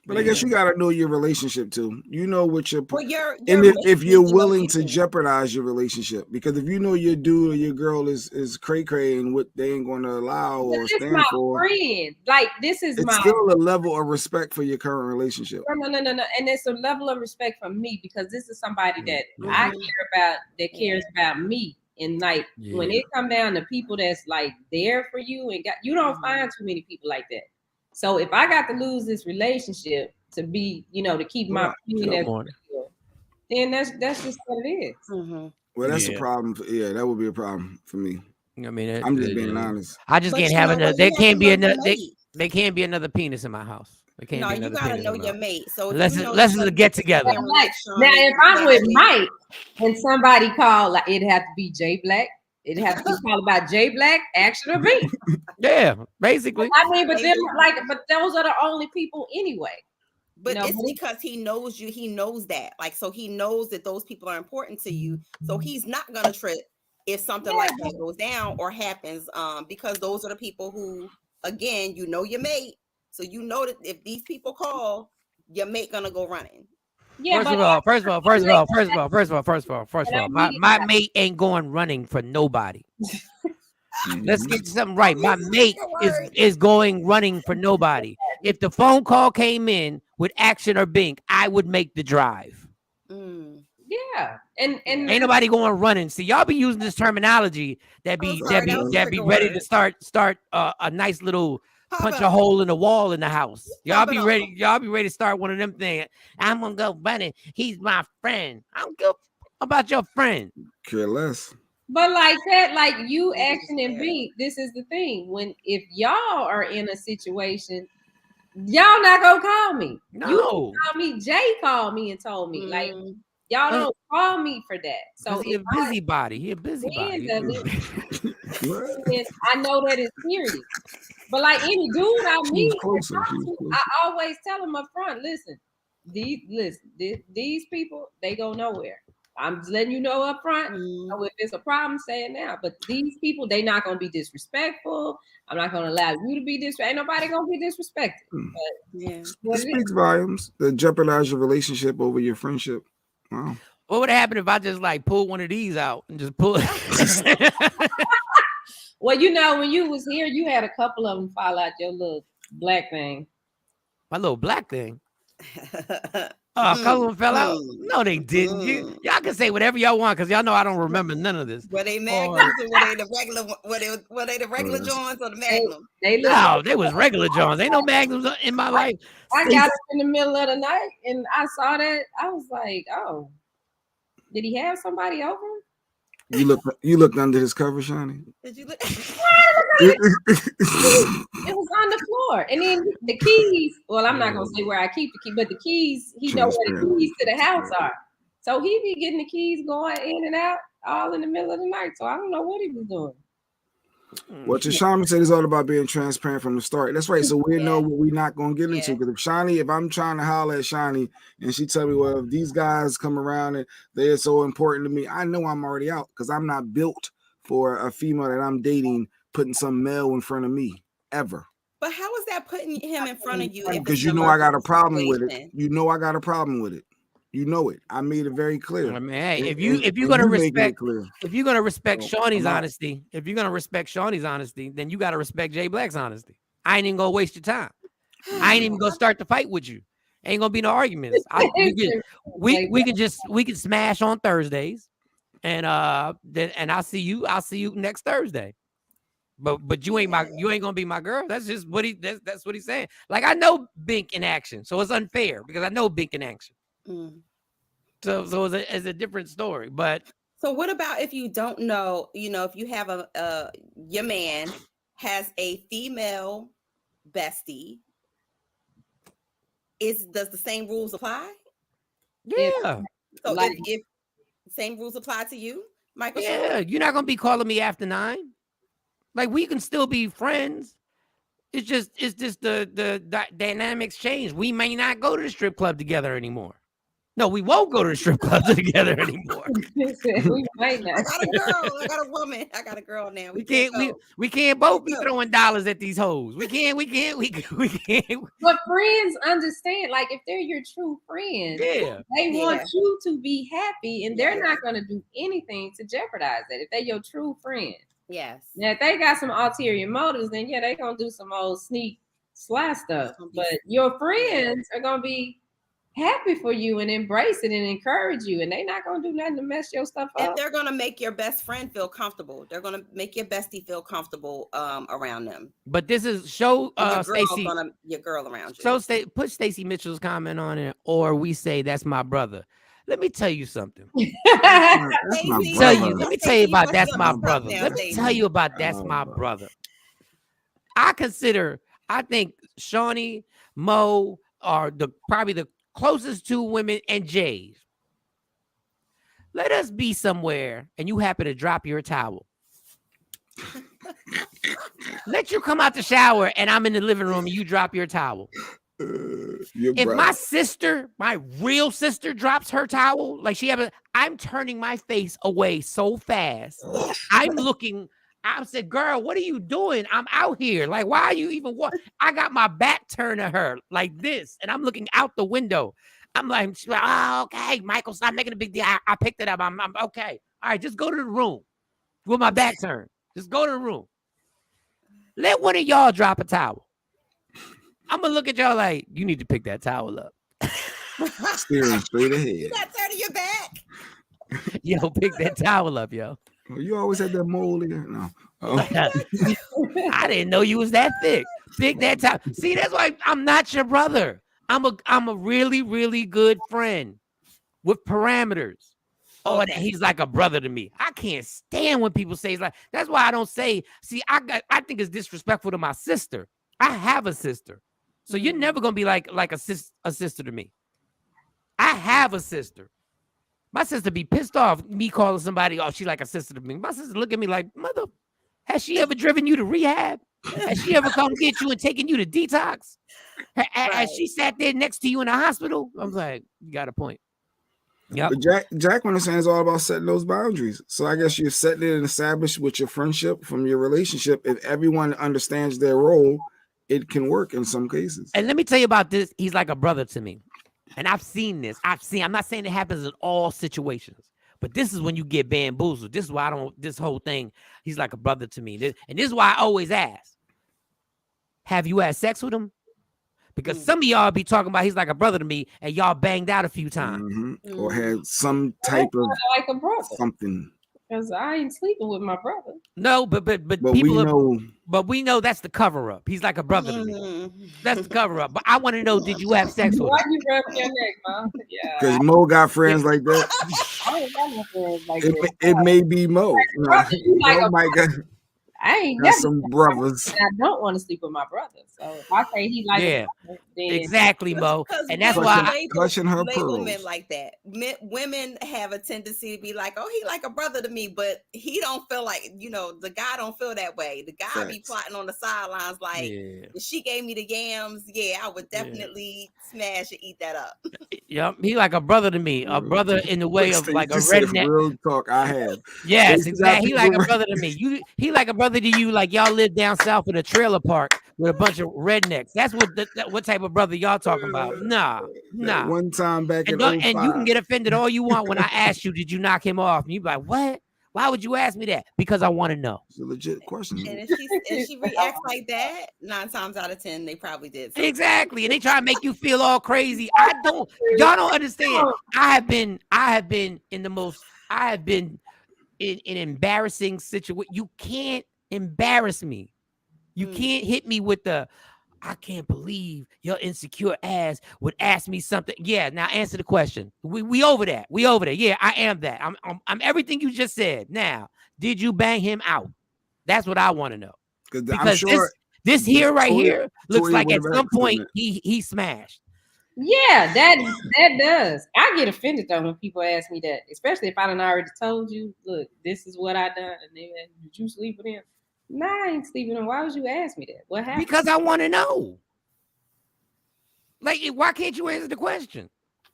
But I guess you gotta know your relationship too. You know what your and if you're willing to jeopardize your relationship, because if you know your dude or your girl is cray cray and what they ain't going to allow or stand my for, friend. Like this is it's still a level of respect for your current relationship. No, and it's a level of respect from me because this is somebody that I care about, that cares about me. And like when it come down to people that's like there for you, and you don't find too many people like that. So if I got to lose this relationship to be, to keep my opinion, then that's just what it is. Well, that's a problem. That would be a problem for me. I mean, I'm just being honest. I just can't have another. There can't be another. There can't be another penis in my house. No, you gotta know your mate. So unless it's a get together. Now, if I'm with Mike and somebody called, like it'd have to be Jay Black. It'd have to be called about Jay Black, action or me. Yeah, basically. I mean, but those are the only people anyway. But it's because he knows you. He knows that. Like, so he knows that those people are important to you. So he's not gonna trip if something like that goes down or happens. Because those are the people who, again, your mate. So you know that if these people call, your mate gonna go running. Yeah, first of all, my mate ain't going running for nobody. Let's get something right. My mate is going running for nobody. If the phone call came in with action or bink, I would make the drive. Yeah, and ain't nobody going running. See, y'all be using this terminology that be ready to start a nice little punch a hole in the wall in the house. Y'all be ready to start one of them things. I'm gonna go running. He's my friend. I don't give about your friend. Care less. But like that, like you action and beat, this is the thing. If y'all are in a situation, y'all not gonna call me. No. You call me. Jay called me and told me. Like y'all don't call me for that. So he a busybody. He a busybody. I know that it's serious. But like any dude I meet, I always tell them up front, listen, these people, they go nowhere. I'm just letting you know up front. So if it's a problem, say it now. But these people, they not gonna be disrespectful. I'm not gonna allow you to be disrespectful. Ain't nobody gonna be disrespected. But it speaks volumes to jeopardize your relationship over your friendship. Wow. What would happen if I just like pull one of these out and just pull it? Well, when you was here, you had a couple of them fall out your little black thing. My little black thing. Oh, a couple of them fell out. No, they didn't. Y'all can say whatever y'all want because y'all know I don't remember none of this. Were they Magnums or were they the regular? Were they the regular Johns or the Magnum? No, they was regular Johns. Ain't no Magnums in my life. I got up in the middle of the night and I saw that. I was like, oh, did he have somebody over? You looked under his cover, Shawnee. Did you look? It was on the floor, and then the keys. Well, I'm not gonna say where I keep the key, but the keys. He know where the keys to the house are, so he be getting the keys going in and out all in the middle of the night. So I don't know what he was doing. What Shawnee said is all about being transparent from the start. That's right. So we know what we're not gonna get into. Because if I'm trying to holler at Shawnee and she tell me, well, if these guys come around and they're so important to me, I know I'm already out because I'm not built for a female that I'm dating putting some male in front of me ever. But how is that putting him in front of you? Because you know I got a problem with it. You know I got a problem with it. You know it. I made it very clear. I mean, hey, if you're gonna respect Shawnee's honesty, then you gotta respect Jay Black's honesty. I ain't even gonna waste your time. I ain't even gonna start the fight with you. Ain't gonna be no arguments. We can smash on Thursdays, and I'll see you next Thursday. But you ain't gonna be my girl. That's just what that's what he's saying. Like I know Bink in action, so it's unfair because I know Bink in action. So it's a different story. But so what about if you don't know? You know, if you have your man has a female bestie, does the same rules apply? Yeah. So if same rules apply to you, Michael? Yeah, you're not gonna be calling me after 9. Like we can still be friends. It's just the dynamics change. We may not go to the strip club together anymore. No, we won't go to the strip club together anymore. We might not. I got a girl. I got a woman. I got a girl now. We can't both be throwing dollars at these hoes. We can't. But friends understand. Like if they're your true friends, they want you to be happy, and they're not going to do anything to jeopardize that. If they're your true friend. Yes. Now, if they got some ulterior motives, then they're gonna do some old sneak sly stuff. But your friends are gonna be happy for you and embrace it and encourage you, and they're not gonna do nothing to mess your stuff up. And they're gonna make your best friend feel comfortable. They're gonna make your bestie feel comfortable around them. But this is Stacey, your girl around you. So put Stacey Mitchell's comment on it, or we say that's my brother. Let me tell you something. Let me tell you about that's my brother. Let me tell you about that's my brother. I think Shawnee, Mo are probably the closest two women, and Jay's. Let us be somewhere and you happen to drop your towel. Let you come out the shower and I'm in the living room and you drop your towel. If my sister, my real sister, drops her towel, like I'm turning my face away so fast. I said, girl, what are you doing? I'm out here. Like, why are you even I got my back turned to her like this, and I'm looking out the window. I'm like, oh, okay, Michael, stop making a big deal. I picked it up. I'm okay. All right, just go to the room with my back turned. Just go to the room. Let one of y'all drop a towel. I'm gonna look at y'all like, you need to pick that towel up. Staring straight ahead. You got turning your back. Yo, pick that towel up, yo. Well, you always had that mole here. No. I didn't know you was that thick. Pick that towel. See, that's why I'm not your brother. I'm a really, really good friend with parameters. Oh, he's like a brother to me. I can't stand when people say he's like. That's why I don't say. See, I think it's disrespectful to my sister. I have a sister. So you're never gonna be like a sister to me. I have a sister. My sister be pissed off me calling somebody, oh, she like a sister to me. My sister look at me like, mother, has she ever driven you to rehab? Has she ever come get you and taken you to detox? Has she sat there next to you in the hospital? I'm like, you got a point. Yep. But Jack understands it's all about setting those boundaries. So I guess you're setting it and established with your friendship from your relationship. If everyone understands their role, it can work in some cases. And let me tell you about this. He's like a brother to me. And I've seen this. I'm not saying it happens in all situations, but this is when you get bamboozled. This is why this whole thing, he's like a brother to me. And this is why I always ask, have you had sex with him? Because some of y'all be talking about he's like a brother to me, and y'all banged out a few times. Or had some type of like a brother. something. Because I ain't sleeping with my brother. No, but people we know that's the cover up. He's like a brother to me. That's the cover up. But I want to know, did you have sex with him? Why you rub your neck, Mom? Yeah. Because Mo got friends like that. I ain't got no friends like it, that. it may be Mo. No, Mo might got I ain't got never some brothers. I don't want to sleep with my brother. So if I say he like a brother, then exactly, Mo. And that's why clutching her label pearls. men like that. Women have a tendency to be like, "Oh, he like a brother to me," but he don't feel like, the guy don't feel that way. The guy be plotting on the sidelines like, if she gave me the yams, I would definitely smash and eat that up. Yep, he like a brother to me. A brother in the way of like a redneck. Real talk, I have. Yes, exactly. He like a brother to me. He like a brother to you, like y'all live down south in a trailer park with a bunch of rednecks. That's what type of brother y'all talking about. Nah. One time back in 05. And you can get offended all you want when I ask you, did you knock him off? And you be like, what? Why would you ask me that? Because I want to know. It's a legit question. And if she reacts like that, 9 times out of 10, they probably did something. Exactly. And they try to make you feel all crazy. Y'all don't understand. I have been in embarrassing situation. You can't embarrass me. You can't hit me with I can't believe your insecure ass would ask me something. Yeah, now answer the question. We over that. We over there. Yeah, I am that. I'm everything you just said. Now, did you bang him out? That's what I want to know. Because I'm sure this here right here looks like at some point he smashed. Yeah, that does. I get offended though when people ask me that, especially if I done already told you, look, this is what I done, and then did you sleep with him? Nah, I ain't sleeping with him. Why would you ask me that? What happened? Because I want to know. Like, why can't you answer the question?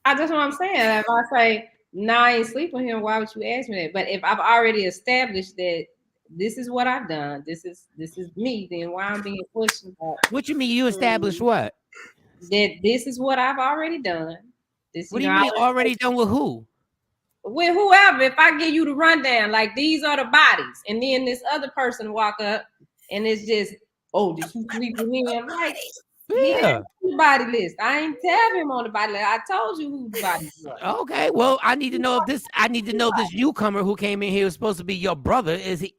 That's what I'm saying. If I say, nah, I ain't sleep with him, why would you ask me that? But if I've already established that this is what I've done, this is me, then why I'm being questioned about? What you mean you established what? That this is what I've already done. What do you mean already done with who? With whoever. If I give you the rundown, like these are the bodies, and then this other person walk up and it's just, oh, did you sleep with him? Like, yeah, body list. I ain't tell him on the body list. I told you who the body was. Okay, well, I need to know this newcomer who came in here was supposed to be your brother. Is he?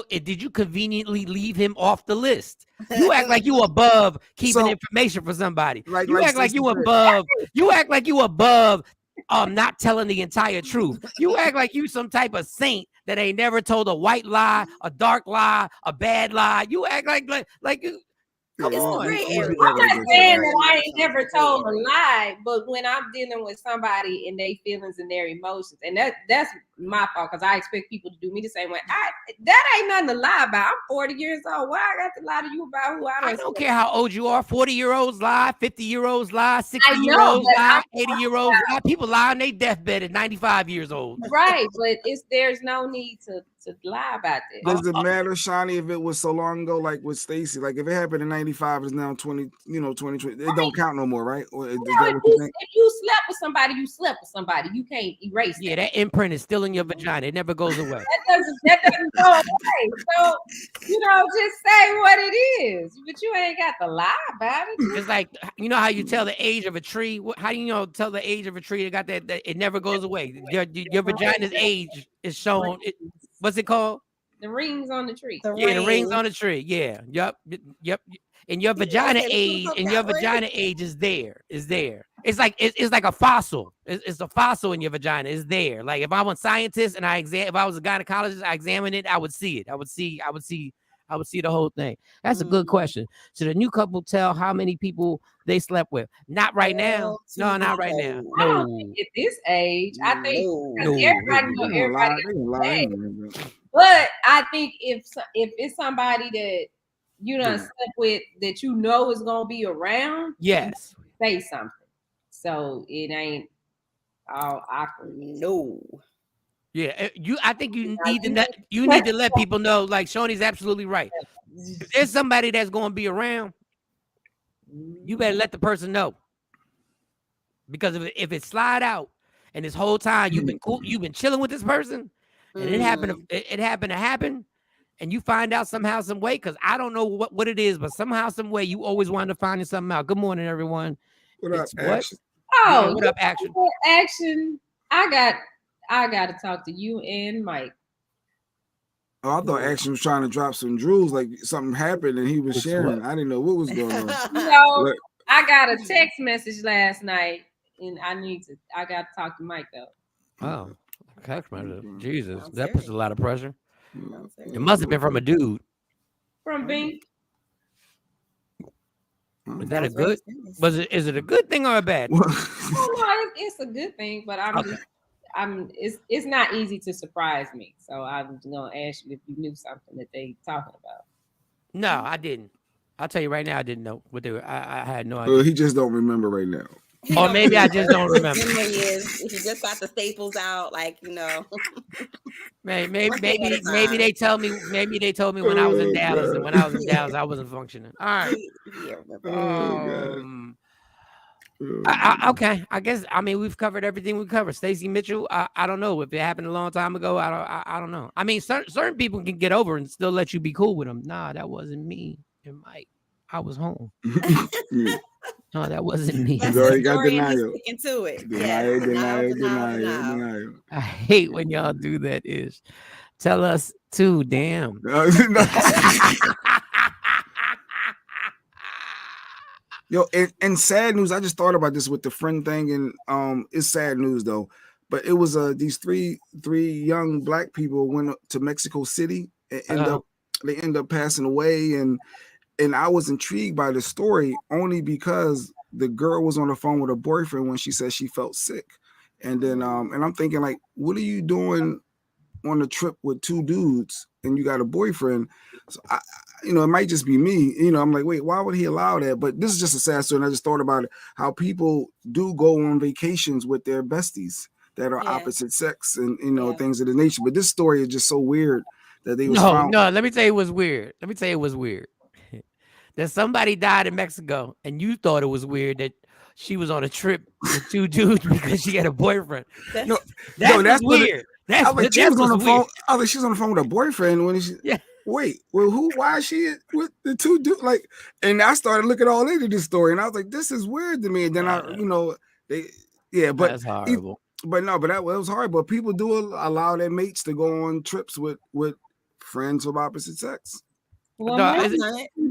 Did you conveniently leave him off the list? You act like you above keeping information for somebody. You act like you above. You act like you above. Not telling the entire truth. You act like you some type of saint that ain't never told a white lie, a dark lie, a bad lie. You act like you. Come on. I'm not saying that I ain't never told a lie, but when I'm dealing with somebody and their feelings and their emotions, and that's my fault because I expect people to do me the same way. That ain't nothing to lie about. I'm 40 years old. Why I got to lie to you about who I don't care how old you are. 40-year-olds lie, 50-year-olds lie, 60-year-olds lie, 80-year-olds lie. People lie on their deathbed at 95 years old. Right, but there's no need to lie about that. Does it matter, Shawnee, if it was so long ago, like with Stacy? Like if it happened in 95, it's now 2020. It don't count no more, right? Or if you slept with somebody, you slept with somebody. You can't erase that. That imprint is still in your vagina. It never goes away. that doesn't go away. So, just say what it is. But you ain't got to lie about it. It's like, you know how you tell the age of a tree? How do you tell the age of a tree? It got that it never goes away. Your vagina's age is shown. What's it called? The rings on the tree. The rings on the tree. Yeah. Yep. And your vagina age is there. It's like a fossil. It's a fossil in your vagina. It's there. Like if I'm a scientist and if I was a gynecologist, I examine it, I would see it. I would see the whole thing. That's a good question. So the new couple tell how many people they slept with. Not right now. No, not right now. I don't think at this age. I think everybody knows everybody. But I think if it's somebody that you done slept with that is gonna be around, yes, say something. So it ain't all awkward. No. Yeah, I think you need to let people know. Like Shawnee's absolutely right. If there's somebody that's going to be around, you better let the person know. Because if it slide out, and this whole time you've been chilling with this person, and it happened to happen, and you find out somehow, some way, because I don't know what it is, but somehow, some way, you always wind up finding something out. Good morning, everyone. What up, It's what? Action? Oh, Yeah, what up, Action? Action. I got to talk to you and Mike. Oh, I thought Action was trying to drop some jewels, like something happened and he was It's sharing. what? I didn't know what was going on. So I got a text message last night, and I got to talk to Mike though. Oh, text message. Jesus, Sounds that puts serious. a lot of pressure. Sounds serious. It must have been from a dude. From Bing. Is that a Sounds very good? serious. Is it a good thing or a bad thing? Oh no, it's a good thing, but it's not easy to surprise me. So I'm gonna ask you if you knew something that they talking about. No, I didn't. I'll tell you right now, I didn't know what they were. I had no idea. He just don't remember right now. Or maybe I just don't remember. His memory is if you just got the staples out, like Maybe One thing at a time. they told me. Maybe they told me when I was in Dallas, and when I was in Dallas, I wasn't functioning. All right. Yeah, remember. Okay. I guess. I mean, we've covered everything we covered. Stacey Mitchell. I don't know if it happened a long time ago. I don't know. I mean, certain people can get over and still let you be cool with them. Nah, that wasn't me and Mike. I was home. No, that wasn't me. That's You already the got story, and he's denial. sticking to it. Denial. I hate when y'all do that. Ish. Tell us too. Damn. Yo, and sad news. I just thought about this with the friend thing, and it's sad news though. But it was these three young black people went to Mexico City and they end up passing away, and I was intrigued by the story only because the girl was on the phone with her boyfriend when she said she felt sick, and then and I'm thinking like, what are you doing on a trip with two dudes and you got a boyfriend? So it might just be me. I'm like, wait, why would he allow that? But this is just a sad story. And I just thought about it, how people do go on vacations with their besties that are opposite sex and things of the nature. But this story is just so weird that they was found. No. Let me tell you, it was weird. That somebody died in Mexico, and you thought it was weird that she was on a trip with two dudes because she had a boyfriend. That's weird. I was like, she was on the phone. I was like, she's on the phone with her boyfriend when she. Yeah. Wait, well, why is she with the two dudes? Like, and I started looking all into this story, and I was like, this is weird to me. And then but that's horrible. But that was hard. But people do allow their mates to go on trips with friends of opposite sex. Well,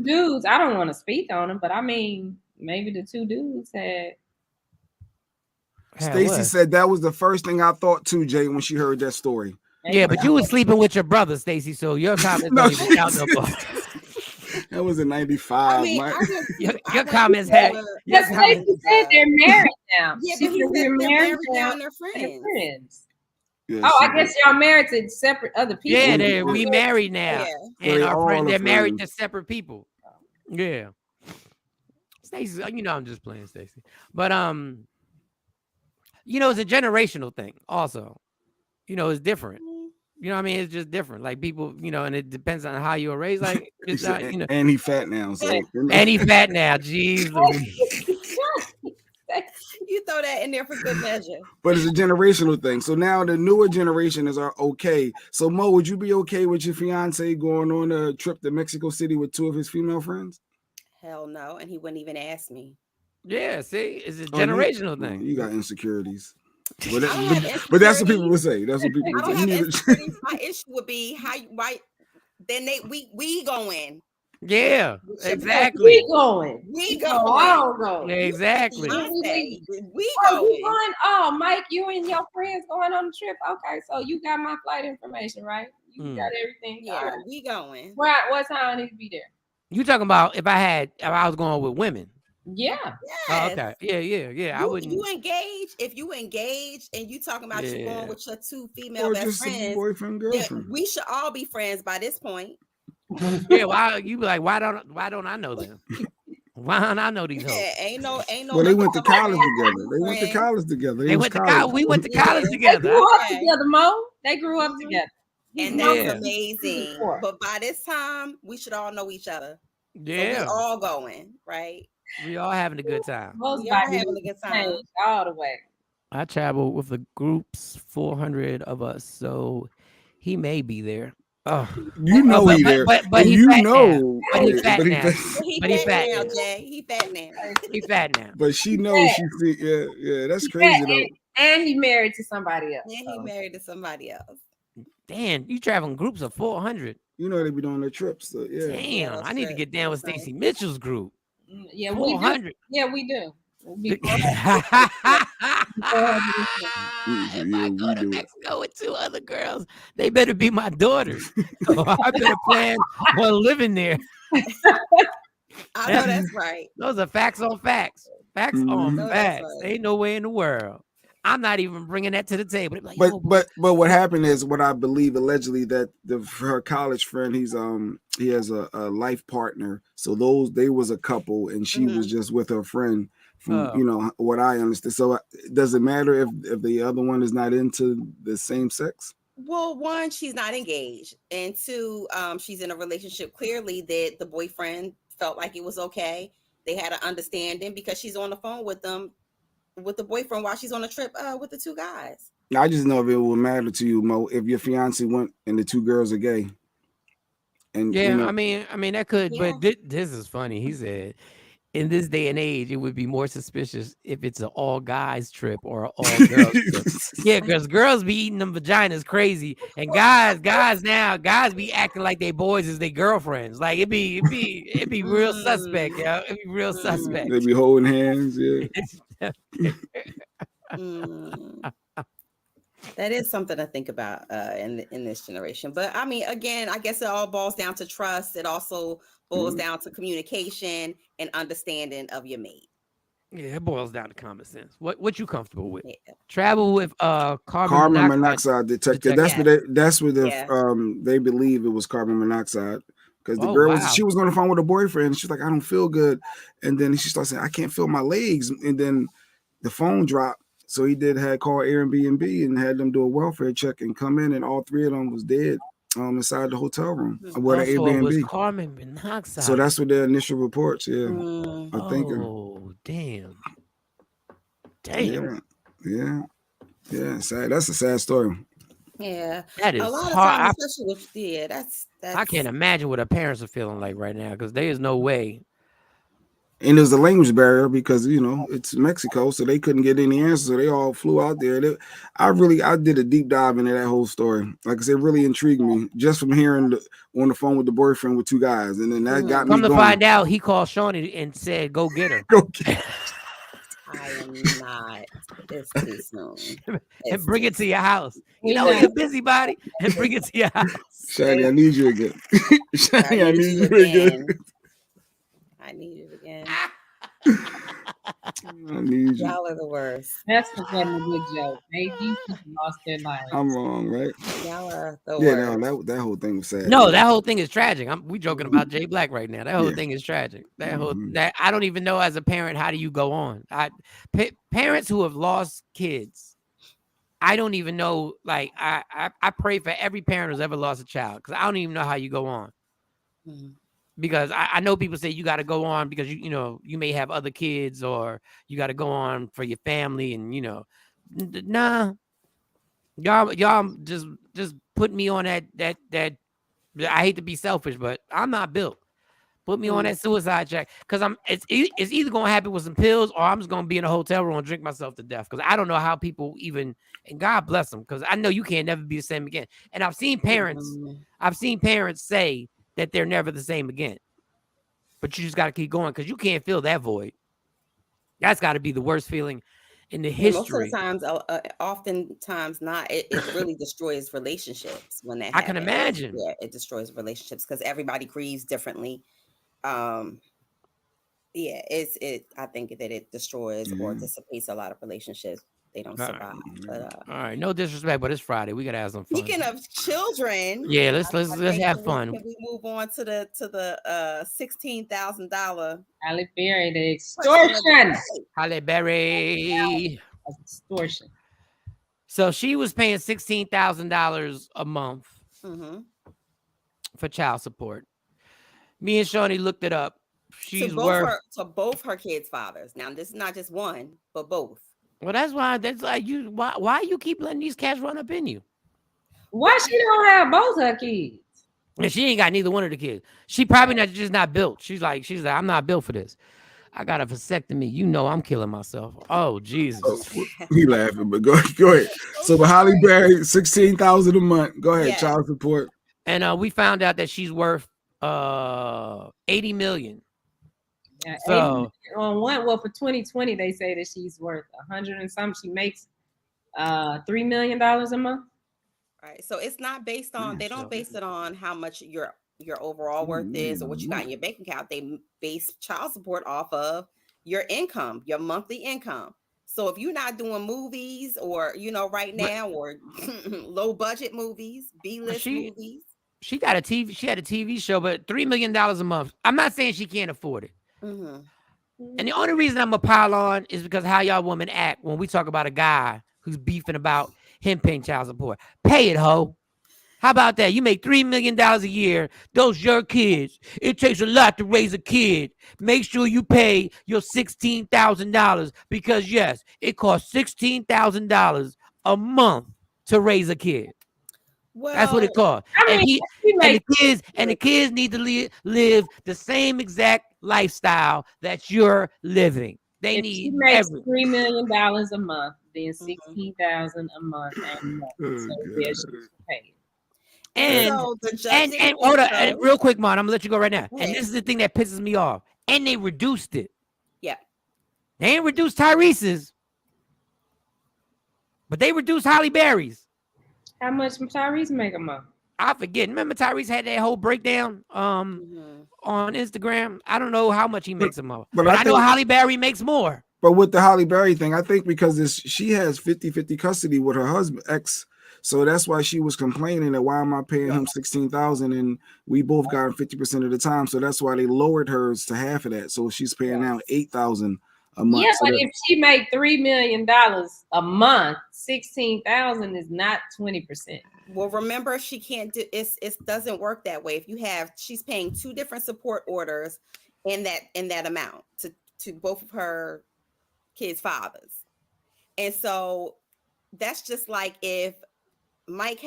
dudes, I don't want to speak on them, but I mean, maybe the two dudes had. Stacey said that was the first thing I thought too, Jay, when she heard that story. Yeah, but you were sleeping with your brother, Stacey, so your comments don't even count no more. That was in 95. I mean, your comments had. Stacey said they're married now. Yeah, but he said they're married now and they're friends. Yeah, I guess y'all married to separate other people. Yeah, we married now, and our friends they're married to separate people. Yeah, Stacey, I'm just playing, Stacey, but it's a generational thing. Also, it's different. You know what I mean? It's just different. Like people, and it depends on how you were raised. Like, it's not, and he fat now, so and he fat now. Jeez. You throw that in there for good measure. But it's a generational thing. So now the newer generation are okay. So Mo, would you be okay with your fiance going on a trip to Mexico City with two of his female friends? Hell no, and he wouldn't even ask me. Yeah, see, it's a generational thing. You got insecurities. But that's what people would say. That's what people would say. I don't have insecurities. My issue would be why then we going. Yeah, exactly. We going. I don't go. Exactly. We going. Oh, Mike, you and your friends going on the trip. Okay, so you got my flight information, right? You got everything. Yeah, we going. What time I need to be there? You talking about if I was going with women? Yeah. Yes. Oh, okay. Yeah. I wouldn't. You engage. If you engage and you talking about you going with your two female or best just friends, boyfriend, girlfriend. We should all be friends by this point. Yeah. Why you be like? Why don't I know them? Why don't I know these hoes? Yeah, ain't no. Well, they went to college together. We went to college together, Grew up together, Mo. They grew up together. And that's amazing. But by this time, we should all know each other. Yeah. So we all going, right? We all having a good time. We all having a good time. All the way. I travel with the groups, 400 of us. So he may be there. Oh, You know he there. but he you fat know, now. But he fat but he now. fat. He But he fat fat now, now. Jay. He fat now. He fat now. But she He knows fat. she see. Yeah. That's He crazy fat, though. and he married to somebody else. Yeah, he married to somebody else. Damn, you traveling groups of 400. You know they be doing their trips. So yeah. Damn, I need to get down with That's Stacey Mitchell's group. Yeah, 400. we do. Yeah, we do. If I go to Mexico with 2 other girls, they better be my daughters. So I better plan on living there. I know that's right. Those are facts on facts. Facts on No, that's facts. right. Ain't no way in the world. I'm not even bringing that to the table. Like, But what happened is what I believe allegedly that her college friend he has a life partner, so they was a couple and she was just with her friend from what I understand. So does it matter if the other one is not into the same sex? Well, one, she's not engaged, and two, she's in a relationship. Clearly, that the boyfriend felt like it was okay. They had an understanding because she's on the phone with them, with the boyfriend while she's on a trip with the 2 guys. I just know if it would matter to you, Mo, if your fiance went and the 2 girls are gay. And I mean that could, but this is funny. He said, in this day and age, it would be more suspicious if it's an all guys trip or an all girls trip. Yeah, because girls be eating them vaginas crazy, and guys be acting like they boys is their girlfriends. Like it'd be real suspect, yeah. It'd be real suspect. They be holding hands, yeah. That is something to think about in this generation. But I mean, again, I guess it all boils down to trust. It also boils down to communication and understanding of your mate. Yeah, it boils down to common sense. What you comfortable with? Yeah. Travel with carbon monoxide detector. That's what they believe it was carbon monoxide. Because the girl she was on the phone with her boyfriend. She's like, I don't feel good. And then she starts saying, I can't feel my legs. And then the phone dropped. So he had called Airbnb and had them do a welfare check and come in, and all 3 of them was dead inside the hotel room. Where the Airbnb. It was carbon monoxide. So that's what their initial reports, are thinking. Oh, damn. Yeah. Sad. That's a sad story. Yeah, that is a lot hard. of times, especially with that's. I can't imagine what her parents are feeling like right now because there is no way. And there's a language barrier because it's Mexico, so they couldn't get any answers, so they all flew out there. I did a deep dive into that whole story. Like I said, it really intrigued me just from hearing on the phone with the boyfriend with 2 guys, and then that got me. Come to find out, he called Shawn and said, "Go get her." I am not. It's too soon. And bring it to your house. You're a busybody, and bring it to your house. Shani, I need you again. Shani, I need you again. I need it again. I need you. Y'all are the worst. That's a good joke. They lost their lives. I'm wrong, right? Y'all are the worst. No, that whole thing was sad. No, that whole thing is tragic. We joking about Jay Black right now. That whole thing is tragic. That I don't even know as a parent, how do you go on? Parents who have lost kids, I don't even know. Like I pray for every parent who's ever lost a child because I don't even know how you go on. Because I know people say you got to go on because you may have other kids or you got to go on for your family and nah, y'all just put me on that I hate to be selfish, but I'm not built. Put me on that suicide track because it's either gonna happen with some pills or I'm just gonna be in a hotel room and drink myself to death because I don't know how people even, and God bless them because I know you can't never be the same again. And I've seen parents say that they're never the same again. But you just got to keep going because you can't fill that void. That's got to be the worst feeling in the history. Most of the times, oftentimes not. It really destroys relationships when that happens. I can imagine. Yeah, it destroys relationships because everybody grieves differently. I think that it destroys or dissipates a lot of relationships. They don't survive. All right, no disrespect, but it's Friday. We gotta have some fun. Speaking of children, let's have fun. Can we move on to the $16,000 Halle Berry, the extortion? Halle Berry, extortion. So she was paying $16,000 a month for child support. Me and Shawnee looked it up. She's worth to both her kids' fathers. Now this is not just one, but both. Well, that's like you. Why you keep letting these cats run up in you? Why she don't have both her kids? And she ain't got neither one of the kids. She probably not built. She's like, I'm not built for this. I got a vasectomy. You know I'm killing myself. Oh, Jesus. He laughing, but go ahead. So the Holly Berry, 16,000 a month. Go ahead, child support. And we found out that she's worth 80 million. So on one, well, for 2020, they say that she's worth 100 and some. She makes $3 million a month. Right. So it's not based on, they don't base it on how much your overall worth is or what you got in your bank account. They base child support off of your income, your monthly income. So if you're not doing movies or, right now, or low budget movies, B-list movies. She had a TV show, but $3 million a month. I'm not saying she can't afford it. Mm-hmm. And the only reason I'm a pile on is because how y'all women act when we talk about a guy who's beefing about him paying child support. Pay it, ho. How about that? You make $3 million a year. Those your kids. It takes a lot to raise a kid. Make sure you pay your $16,000 because, yes, it costs $16,000 a month to raise a kid. Well, that's what it costs. And the kids need to live the same exact lifestyle that you're living. They need. She makes $3 million a month, then $16,000 a month, and so yeah, she's paid. And hold on, real quick, Mon, I'm gonna let you go right now. And this is the thing that pisses me off. And they reduced it. Yeah. They ain't reduced Tyrese's, but they reduced Holly Berry's. How much Tyrese make a month? I forget. Remember Tyrese had that whole breakdown on Instagram? I don't know how much he makes a month. But I know Holly Berry makes more. But with the Holly Berry thing, I think because she has 50-50 custody with her husband, ex. So that's why she was complaining that why am I paying him $16,000 and we both got 50% of the time. So that's why they lowered hers to half of that. So she's paying now $8,000 a month. Yeah, but if she make $3 million a month, $16,000 is not 20%. Well, remember, she can't do it doesn't work that way. If she's paying two different support orders in that amount to both of her kids' fathers. And so that's just like if Mike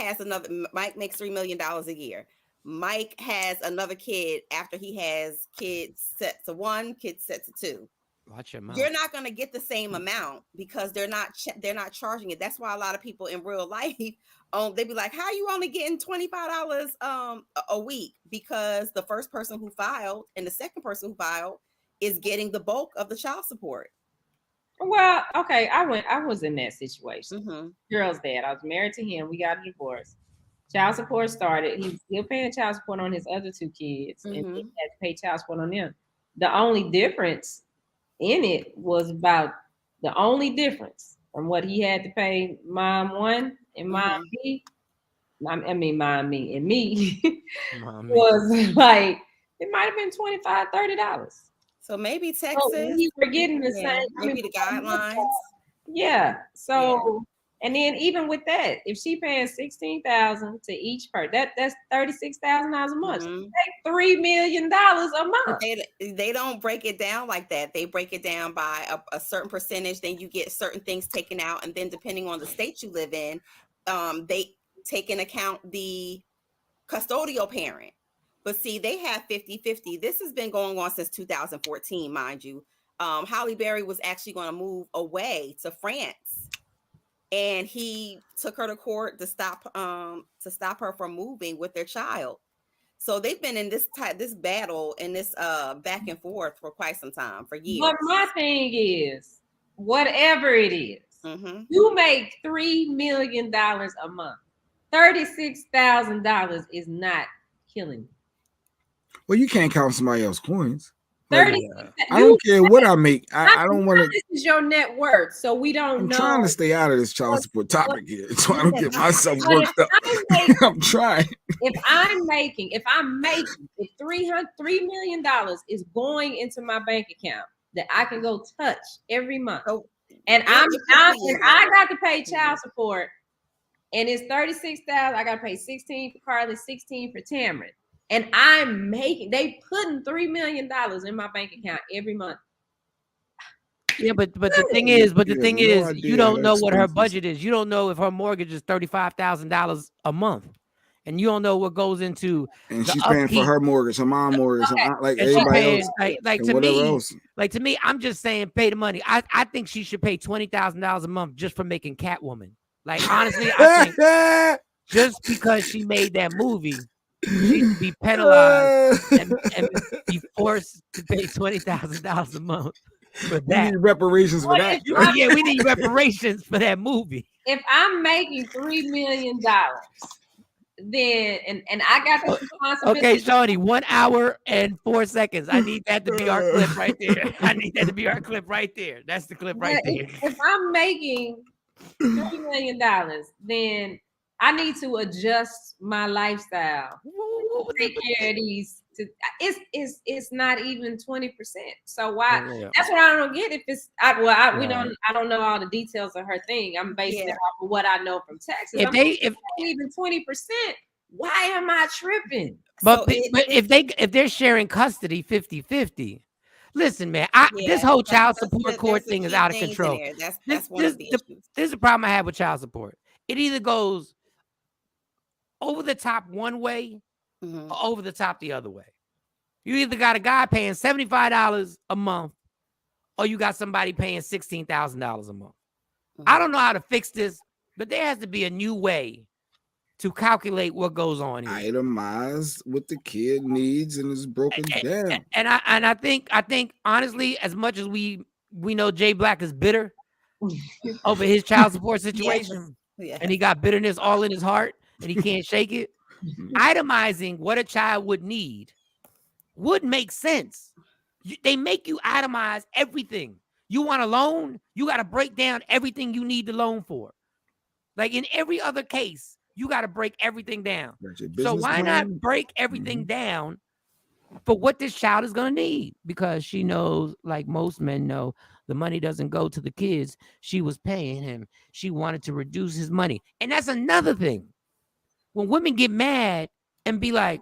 makes $3 million a year. Mike has another kid after he has kids set to 1, kids set to 2. Watch your mouth. You're not going to get the same amount because they're not charging it. That's why a lot of people in real life, they be like, how are you only getting $25 a week? Because the first person who filed and the second person who filed is getting the bulk of the child support. Well, okay, I was in that situation. Girl's dad. I was married to him. We got a divorce. Child support started. He was still paying child support on his other 2 kids, and he had to pay child support on them. The only difference in it was about the only difference from what he had to pay mom 1 and mom B. I mean, mom me and me was like it might have been $25-$30. So maybe Texas, we were getting the same. Maybe the guidelines. Yeah. So, and then even with that, if she paying $16,000 to each person, that's $36,000 a month. Take $3 million a month. They don't break it down like that. They break it down by a certain percentage. Then you get certain things taken out, and then depending on the state you live in, they take into account the custodial parent. But see, they have 50-50. This has been going on since 2014, mind you. Holly Berry was actually going to move away to France, and he took her to court to stop her from moving with their child. So they've been in this battle and this back and forth for quite some time, for years. But my thing is, whatever it is, you make $3 million a month. $36,000 is not killing you. Well, you can't count somebody else's coins. 30. I don't care what I make. I don't want to. This is your net worth, so we don't know. I'm trying to stay out of this child support topic here, so I don't get myself worked up. I'm trying. If $3 million is going into my bank account that I can go touch every month, and I got to pay child support, and it's $36,000. I got to pay $16 for Carly, $16 for Tamron. And they putting $3 million in my bank account every month. Yeah, but the thing is, you don't know what her budget is. You don't know if her mortgage is $35,000 a month. and you don't know what goes into And the she's paying for upkeep. her mortgage, her mom mortgage, Okay. like And she's everybody paying, else, like and to whatever me, else. like to me, I'm just saying, pay the money. I think she should pay $20,000 a month just for making Catwoman. Like honestly, I think just because she made that movie, she should be penalized and be forced to pay $20,000 a month for We that. need reparations for that. Yeah, we need reparations for that movie. If I'm making $3 million, then and I got this responsibility. Okay, Shawnee, 1 hour and 4 seconds. I need that to be our clip right there. I need that to be our clip right there. That's the clip right there. If I'm making $3 million, then I need to adjust my lifestyle. Take care of these. It's not even 20%. So why? Yeah. That's what I don't get. If it's I don't know all the details of her thing. I'm basing it off of what I know from Texas. If even 20%, why am I tripping? But if they're sharing custody 50-50, listen, man, this whole child support court thing is out of control. That's one of the issues. This is the problem I have with child support. It either goes over the top one way or over the top the other way. You either got a guy paying $75 a month or you got somebody paying $16,000 a month. I don't know how to fix this, but there has to be a new way to calculate what goes on here. Itemize what the kid needs and is broken down. And I think honestly, as much as we know Jay Black is bitter over his child support situation, and he got bitterness all in his heart and he can't shake it, itemizing what a child would need would make sense. They make you itemize everything. You want a loan, you got to break down everything you need the loan for. Like in every other case, you got to break everything down. So why not break everything down for what this child is going to need? Because she knows, like most men know, the money doesn't go to the kids. She was paying him. She wanted to reduce his money. And that's another thing. When women get mad and be like,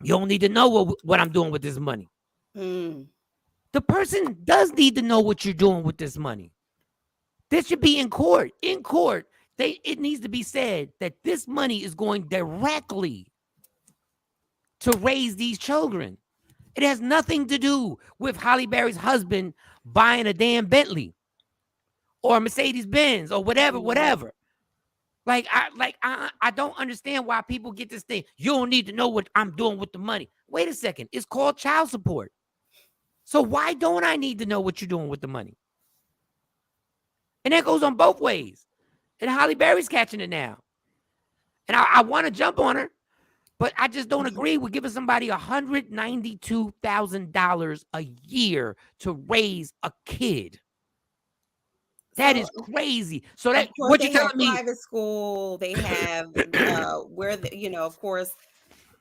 you don't need to know what I'm doing with this money. The person does need to know what you're doing with this money. This should be in court. In court, it needs to be said that this money is going directly to raise these children. It has nothing to do with Halle Berry's husband buying a damn Bentley or a Mercedes-Benz or whatever. Like I don't understand why people get this thing. You don't need to know what I'm doing with the money. Wait a second. It's called child support. So why don't I need to know what you're doing with the money? And that goes on both ways. And Halle Berry's catching it now. And I want to jump on her, but I just don't agree with giving somebody $192,000 a year to raise a kid. That is crazy. So that what you telling me? Private school, they have of course,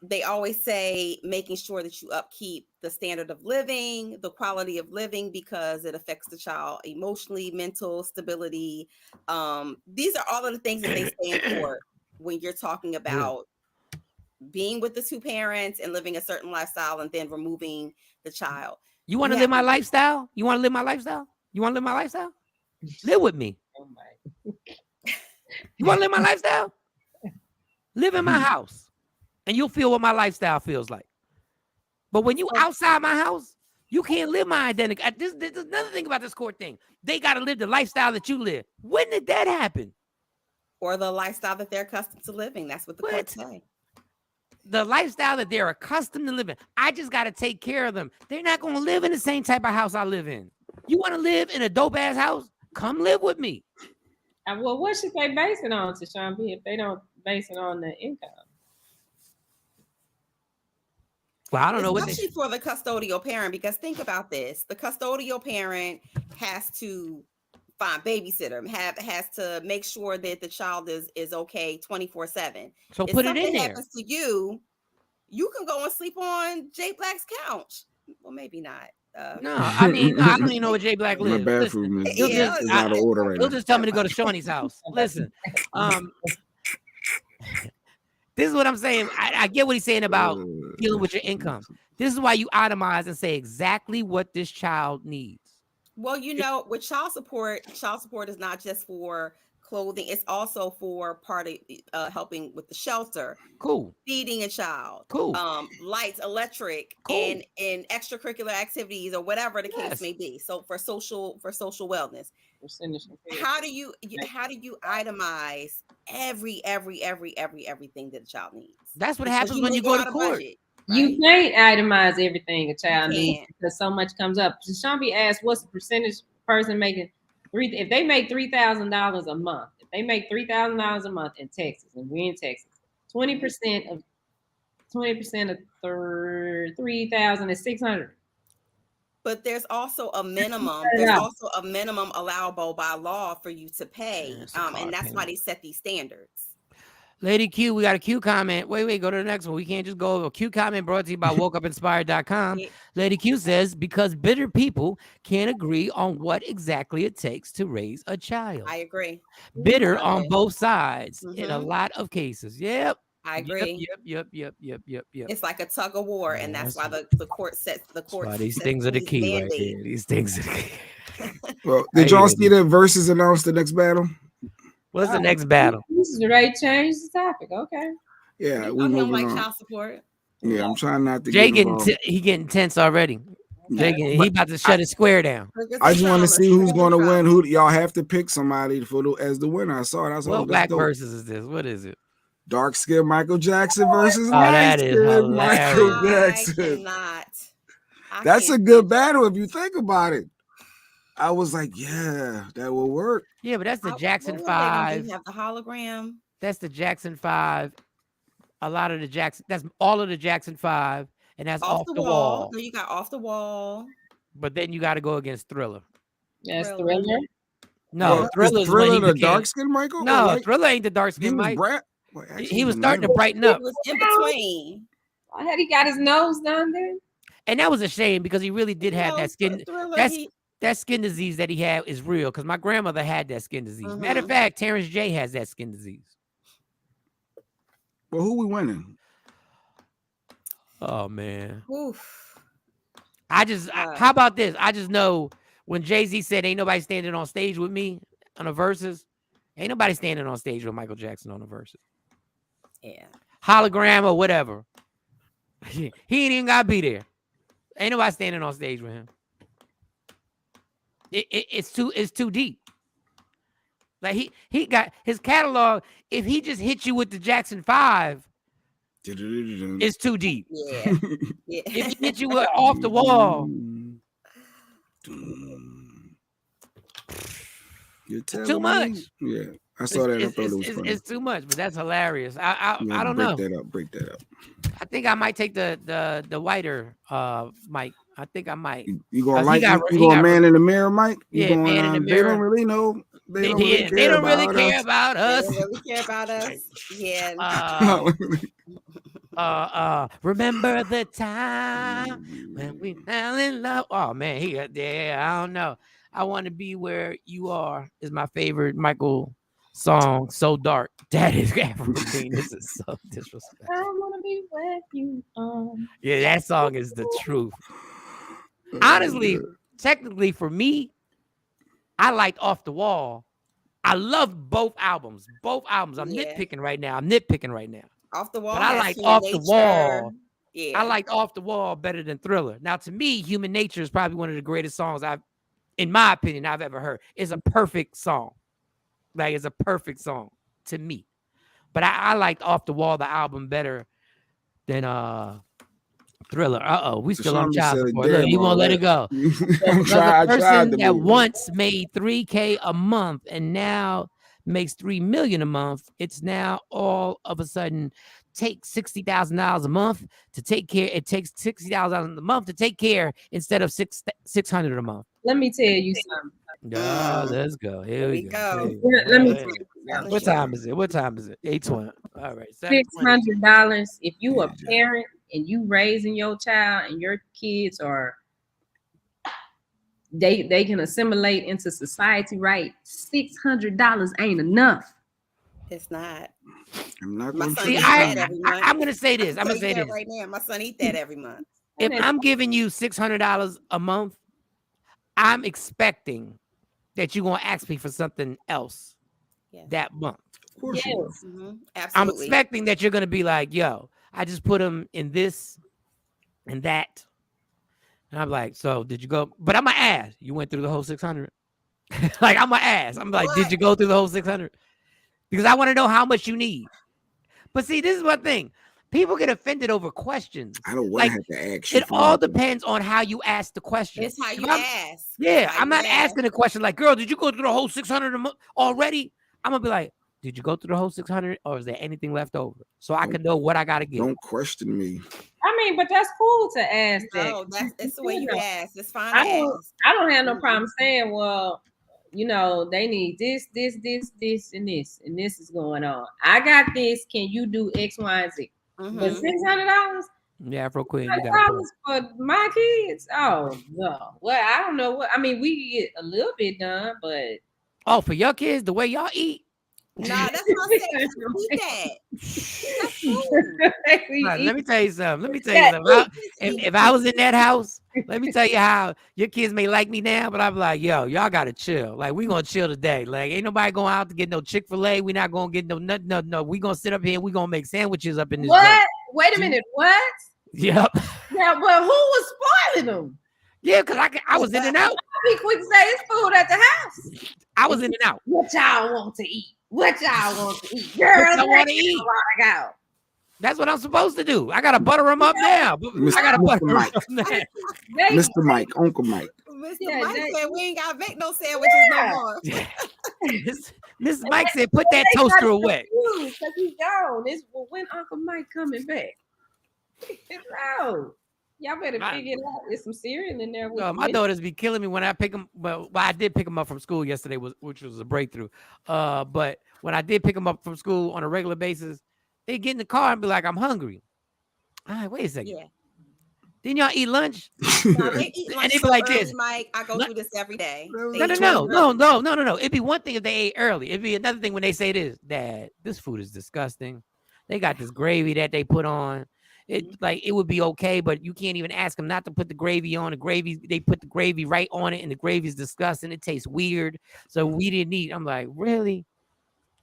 they always say making sure that you upkeep the standard of living, the quality of living, because it affects the child emotionally, mental stability. These are all of the things that they stand for when you're talking about being with the two parents and living a certain lifestyle and then removing the child. You want to live my lifestyle? You want to live my lifestyle? You want to live my lifestyle? Live with me. You want to live my lifestyle? Live in my house. And you'll feel what my lifestyle feels like. But when you outside my house, you can't live my identity. There's another thing about this court thing. They got to live the lifestyle that you live. When did that happen? Or the lifestyle that they're accustomed to living. That's what the courts say. The lifestyle that they're accustomed to living. I just got to take care of them. They're not going to live in the same type of house I live in. You want to live in a dope-ass house? Come live with me. Well, what should they base it on, Shawn B, if they don't base it on the income? Well, I don't know. Especially for the custodial parent, because think about this. The custodial parent has to find babysitter, has to make sure that the child is okay 24/7. So if put it in there. Happens to you, you can go and sleep on Jay Black's couch. Well, maybe not. No, I mean, I don't even know where Jay Black lives. My bathroom is out of order right now. He'll just tell me to go to Shawnee's house. Listen, this is what I'm saying. I get what he's saying about dealing with your income. This is why you itemize and say exactly what this child needs. Well, with child support is not just for clothing. It's also for part of helping with the shelter. Cool. Feeding a child. Cool. Lights, electric, cool. and extracurricular activities or whatever the case Yes. may be. So for social wellness. How do you itemize everything that a child needs? That's what happens when you go to court. Budget, You can't itemize everything a child You needs can't. because so much comes up. Shawn be asked, what's the percentage person making if they make $3,000 a month, if they make $3,000 a month in Texas, and we're in Texas, 20% of 3,600. But there's also a minimum. There's also a minimum allowable by law for you to pay, and that's why they set these standards. Lady Q, we got a Q comment. Wait, go to the next one. We can't just go over. A Q comment brought to you by WokeUpInspired.com. Lady Q says, because bitter people can't agree on what exactly it takes to raise a child. I agree. Bitter on both sides in a lot of cases. Yep. I agree. Yep. It's like a tug of war, and that's why the court sets the court. Why these things are the key right there. These things are the key. Well, did y'all see that Versus announced the next battle? What's the next battle? This is the right change the topic. Okay. Yeah, we moving like on. child support. Yeah, I'm trying not to. Jay he getting tense already. He about to shut his square down. I just want to see who's going to win. Who y'all have to pick somebody as the winner. I saw it. I was what black versus is this? What is it? Dark skin Michael Jackson versus light skin Michael Jackson. That's a good battle if you think about it. I was like, yeah, that will work. Yeah, but that's the Jackson 5. You have the hologram. That's the Jackson 5. A lot of the Jackson. That's all of the Jackson 5, and that's off the wall. No, you got Off the Wall. But then you got to go against Thriller. Yes, Thriller. No, Thriller the dark skin Michael. No, Thriller ain't the dark skin Mike. He was starting to brighten up. It was in between. I had he got his nose done there. And that was a shame because he really did have that skin. That skin disease that he had is real because my grandmother had that skin disease. Matter of fact, Terrence J has that skin disease. Well, who we winning? Oh man. Oof. How about this? I just know when Jay-Z said ain't nobody standing on stage with me on a versus, ain't nobody standing on stage with Michael Jackson on a versus. Yeah. Hologram or whatever. He ain't even gotta be there. Ain't nobody standing on stage with him. It's too deep. Like he got his catalog. If he just hit you with the Jackson 5, it's too deep. Yeah. If he hit you with Off the Wall, too much. Yeah, I saw that. I thought it was funny. It's too much, but that's hilarious. I don't know. Break that up. I think I might take the whiter mic. I think I might. You going man in the mirror, Mike? Yeah, man in the mirror. They don't really know. They don't really care about us. They don't really care about us. Yeah. Remember the time when we fell in love. Oh man, I don't know. I want to be where you are is my favorite Michael song. So dark. That is everything. This is so disrespectful. I want to be where you are. Yeah, that song is the truth. Honestly, technically for me, I liked Off the Wall. I loved both albums. I'm nitpicking right now. Off the Wall. But I liked Off the Wall. Yeah. I liked Off the Wall better than Thriller. Now, to me, Human Nature is probably one of the greatest songs in my opinion, I've ever heard. It's a perfect song. Like, it's a perfect song to me. But I liked Off the Wall, the album, better than Thriller. We still on child support. Look, you won't let it go. A person that once made $3K a month and now makes $3 million a month, it's now all of a sudden takes $60,000 a month to take care. It takes $60,000 a month to take care instead of $600 a month. Let me tell you something. Let's go. Here we go. Let me tell you. What time is it? 8:20. All right. $600. If you a parent and you raising your child and your kids are they can assimilate into society, right? $600 ain't enough. It's not. I'm not going to see. I'm going to say this. I'm going to say this right now. My son eat that every month. If I'm giving you $600 a month, I'm expecting that you're going to ask me for something else. that month. Of course you will. I'm Absolutely. expecting that you're going to be like, yo, I just put them in this and that. And I'm like, so did you go? But I'm going to ask, you went through the whole 600? Like, I'm going to ask. I'm like, did you go through the whole 600? Because I want to know how much you need. But see, this is one thing. People get offended over questions. I don't want to have to ask you. It all depends on how you ask the question. It's how you ask. Yeah, I'm not asking a question like, girl, did you go through the whole 600 already? I'm going to be like, did you go through the whole 600 or is there anything left over? So I can know what I got to get. Don't question me. I mean, but that's cool to ask that. No, it's the way you ask. It's fine to ask. I don't have no problem saying, well, they need this, and this is going on. I got this. Can you do X, Y, and Z? But $600? Yeah, real quick. $600 for my kids? Oh, no. Well, I don't know what. I mean, we get a little bit done, but. For your kids, the way y'all eat? Nah, that's what I said. Eat that. That's food. Let me tell you something. If I was in that house, let me tell you how your kids may like me now, but I'm like, yo, y'all gotta chill. Like, we gonna chill today. Like, ain't nobody going out to get no Chick-fil-A. We not gonna get no nothing. No. We gonna sit up here and we gonna make sandwiches up in this. What? Joint. Wait a minute. What? Yep. Yeah, well, who was spoiling them? Yeah, because I was in and out. I'll be quick to say it's food at the house. I was in and out. What y'all want to eat? Girls, I want to eat. That's what I'm supposed to do. I gotta butter them up now. I gotta butter them up now. Mr. Mike, Uncle Mike. Mr. Mike said we ain't gotta make no sandwiches no more. Mrs. Mike said, put that toaster away. Because he's gone. When Uncle Mike coming back? No. Y'all better figure it out. There's some cereal in there. My daughters be killing me when I pick them. Well, I did pick them up from school yesterday, which was a breakthrough. But when I did pick them up from school on a regular basis, they get in the car and be like, "I'm hungry." All right, wait a second. Yeah. Didn't y'all eat lunch? No, they eat lunch. And they be like this, Mike. I go through this every day. No. It'd be one thing if they ate early. It'd be another thing when they say this, Dad, this food is disgusting. They got this gravy that they put on. It would be okay, but you can't even ask them not to put the gravy on. They put the gravy right on it, and the gravy is disgusting. It tastes weird, so we didn't eat. I'm like, really?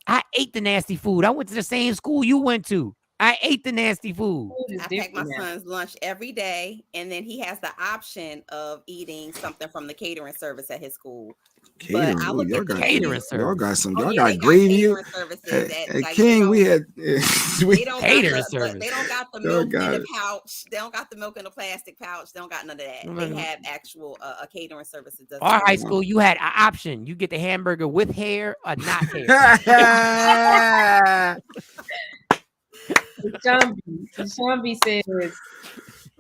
I ate the nasty food. I went to the same school you went to. I ate the nasty food. I pack my son's lunch every day, and then he has the option of eating something from the catering service at his school. Catering, but I look at catering service. Y'all got some. Y'all got gravy. At King, we had catering service. They don't got the milk in the pouch. They don't got the milk in the plastic pouch. They don't got none of that. They have actual a catering service. Our high school, you had an option. You get the hamburger with hair or not hair. Shawn says,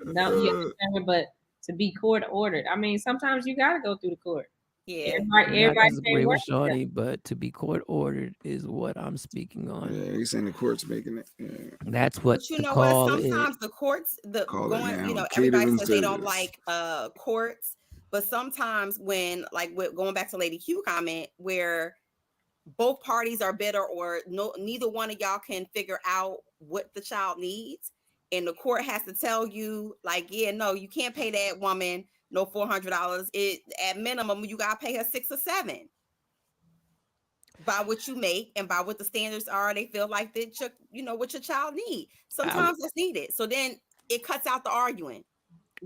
no, but to be court ordered. I mean, sometimes you got to go through the court. Yeah, everybody agree with Shawny, but to be court ordered is what I'm speaking on. Yeah, he's saying the court's making it. Yeah. That's what but you know what? Sometimes the courts, everybody says they don't like courts, but sometimes when going back to Lady Q comment, where both parties are bitter or neither one of y'all can figure out what the child needs, and the court has to tell you, you can't pay that woman no $400. At minimum, you gotta pay her $6 or $7 by what you make and by what the standards are. They feel like that what your child needs. Sometimes that's needed. So then it cuts out the arguing.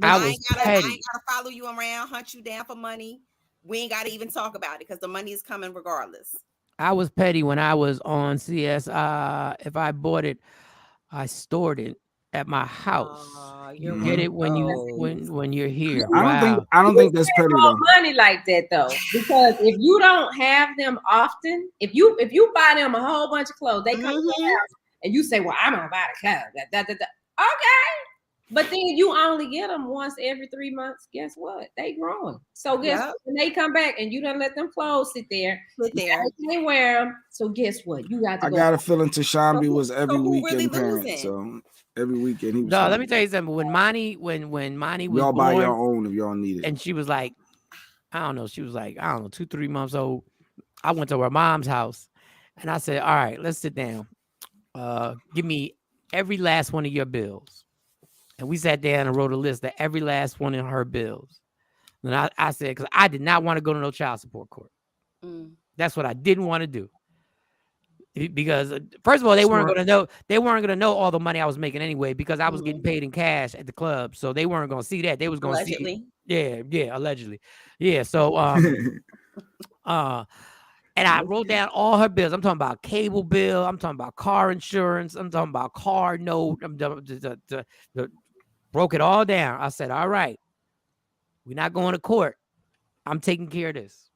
I ain't gotta follow you around, hunt you down for money. We ain't gotta even talk about it because the money is coming regardless. I was petty when I was on CS. If I bought it, I stored it at my house. You get it when you're here. I don't think that's petty though. Money like that though, because if you don't have them often, if you buy them a whole bunch of clothes, they come to your house and you say, "Well, I'm gonna buy the clothes." Okay, but then you only get them once every 3 months. Guess what? They growing. So when they come back and you don't let them clothes sit there, they wear them. So guess what? You got to. I got a feeling Tashambi was every weekend parent. So every weekend he was. No, let me tell you something. When Monty was y'all buy your own if y'all need it. And she was like, I don't know. She was like, 2-3 months old. I went to her mom's house, and I said, "All right, let's sit down. Give me every last one of your bills." And we sat down and wrote a list of every last one of her bills. And I said, because I did not want to go to no child support court. That's what I didn't want to do. because first of all, they weren't Smart. gonna know. They weren't gonna know all the money I was making anyway because I was getting paid in cash at the club. So they weren't gonna see that. They was gonna Allegedly. see. Yeah, allegedly. Yeah. So and I wrote down all her bills. I'm talking about cable bill. I'm talking about car insurance. I'm talking about car note. Broke it all down. I said, all right, we're not going to court. I'm taking care of this.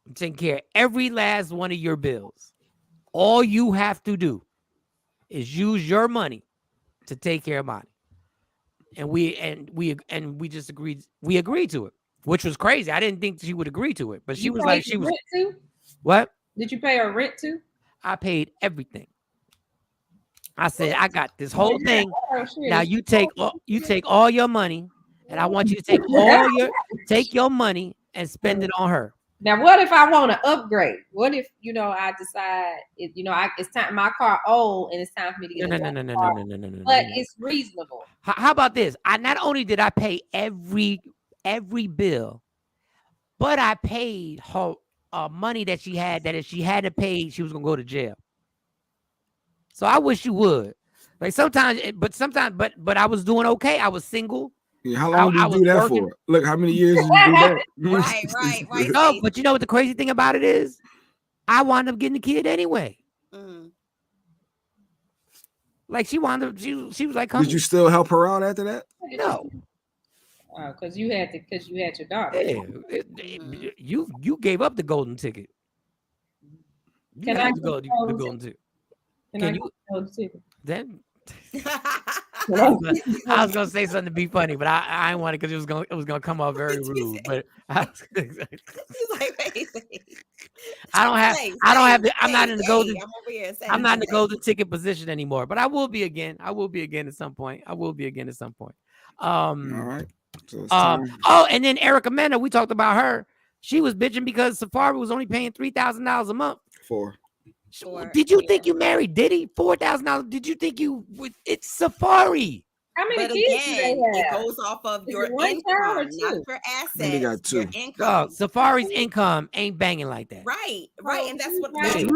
I'm taking care of every last one of your bills. All you have to do is use your money to take care of mine. And we just agreed. We agreed to it, which was crazy. I didn't think she would agree to it, but she was like, she was. Too? What? Did you pay her rent too? I paid everything. I said, I got this whole thing. Now you take all your money, and I want you to take your money and spend it on her. Now, what if I want to upgrade? What if I decide it's time, my car old and it's time for me to get a new car? But it's reasonable. How about this? Not only did I pay every bill, but I paid her money that she had. That if she hadn't paid, she was gonna go to jail. So I wish you would. Like sometimes, but I was doing okay. I was single. Yeah, how long did you do that working for? Look, how many years did you do that? Right. No, but you know what the crazy thing about it is? I wound up getting the kid anyway. Like she wound up, she was like, come. Did you still help her out after that? No. Because you had your daughter. Yeah, you gave up the golden ticket. Can I go the golden ticket? Can you? Then I was gonna say something to be funny, but I didn't want it because it was gonna come off very rude. But I don't have I'm not in the golden ticket position anymore. But I will be again. At some point. All right. So and then Erica Mena, we talked about her. She was bitching because Safari was only paying $3,000 a month. Did you think you married Diddy? $4,000? Did you think it's Safari? How many but kids again, it goes off of your income, not your assets. They got 2. Your income. Safari's income ain't banging like that. Right, and that's what. Right.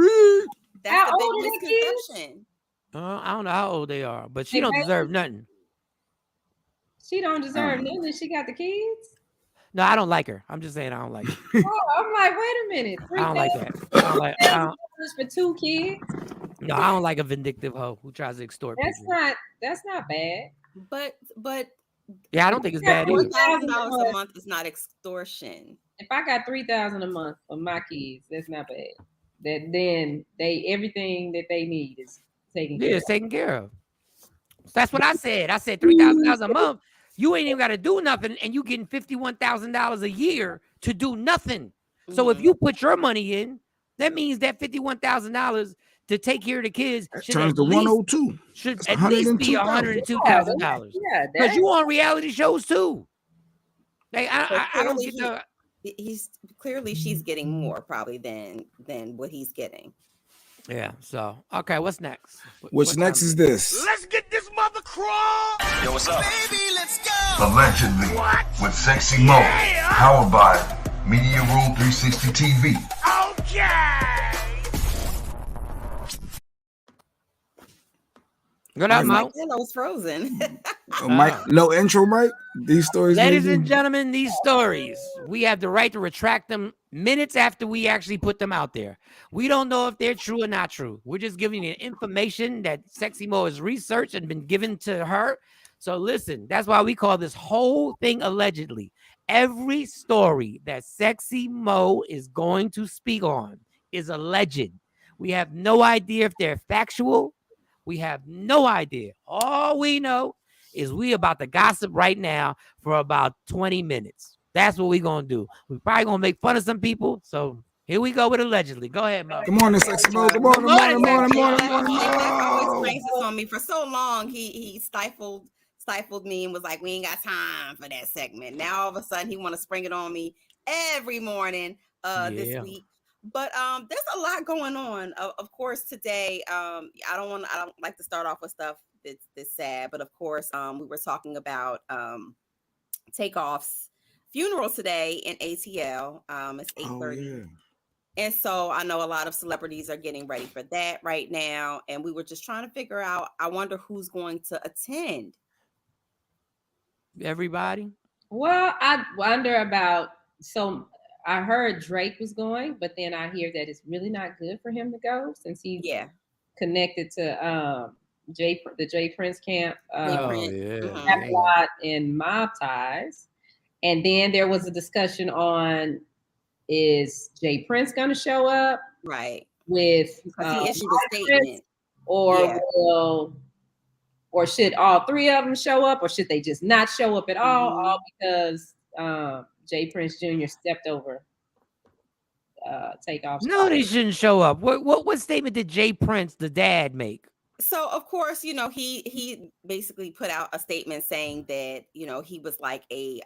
That's how the old big misconception. I don't know how old they are, but she don't deserve nothing. She don't deserve nothing. She got the kids. No, I don't like her. I'm just saying I don't like her. I'm like, wait a minute. I don't like that. I don't like for 2 kids. No, I don't like a vindictive hoe who tries to extort people. That's not bad. But yeah, I don't think it's bad either. $4,000 a month is not extortion. If I got $3,000 a month for my kids, that's not bad. Then everything that they need is taken care of. It's taken care of. That's what I said. I said $3,000 a month. You ain't even got to do nothing, and you getting $51,000 a year to do nothing. So if you put your money in, that means that $51,000 to take care of the kids turns to 102. Should at least be $102,000. Yeah, because you on reality shows too. Like I don't get he's clearly she's getting more probably than what he's getting. Yeah. So okay, what's next? What's next is this. Let's get this mother crawl. Yo, what's up? Baby, let's go. Allegedly, with Sexy Mo, powered by Media Room 360 TV. Okay. Good night, Mo. I was frozen. Mike, no intro, Mike. These stories, ladies and gentlemen, these stories, we have the right to retract them minutes after we actually put them out there. We don't know if they're true or not true. We're just giving you information that Sexy Mo has researched and been given to her. So listen, that's why we call this whole thing allegedly. Every story that Sexy Mo is going to speak on is alleged. We have no idea if they're factual. We have no idea. All we know is we about to gossip right now for about 20 minutes. That's what we're going to do. We're probably going to make fun of some people. So here we go with allegedly. Go ahead, Mo. Good morning, Sexy Mo. Good morning. Always brings this on me. For so long, he stifled me and was like, we ain't got time for that segment. Now all of a sudden he want to spring it on me every morning this week. But there's a lot going on. Of course, today, I don't like to start off with stuff that's sad, but of course, we were talking about Takeoff's funeral today in ATL. It's 8:30. And so I know a lot of celebrities are getting ready for that right now. And we were just trying to figure out, I wonder who's going to attend. Everybody. Well, I wonder about. So I heard Drake was going, but then I hear that it's really not good for him to go since he's connected to the Jay Prince camp, Rap Lot and Mob Ties. And then there was a discussion on, is Jay Prince going to show up? Right. With he issued a statement. Or should all three of them show up, or should they just not show up at all because Jay Prince Jr. stepped over Takeoff? No, they shouldn't show up. What statement did Jay Prince, the dad, make? So of course, you know, he basically put out a statement saying that, you know, he was like a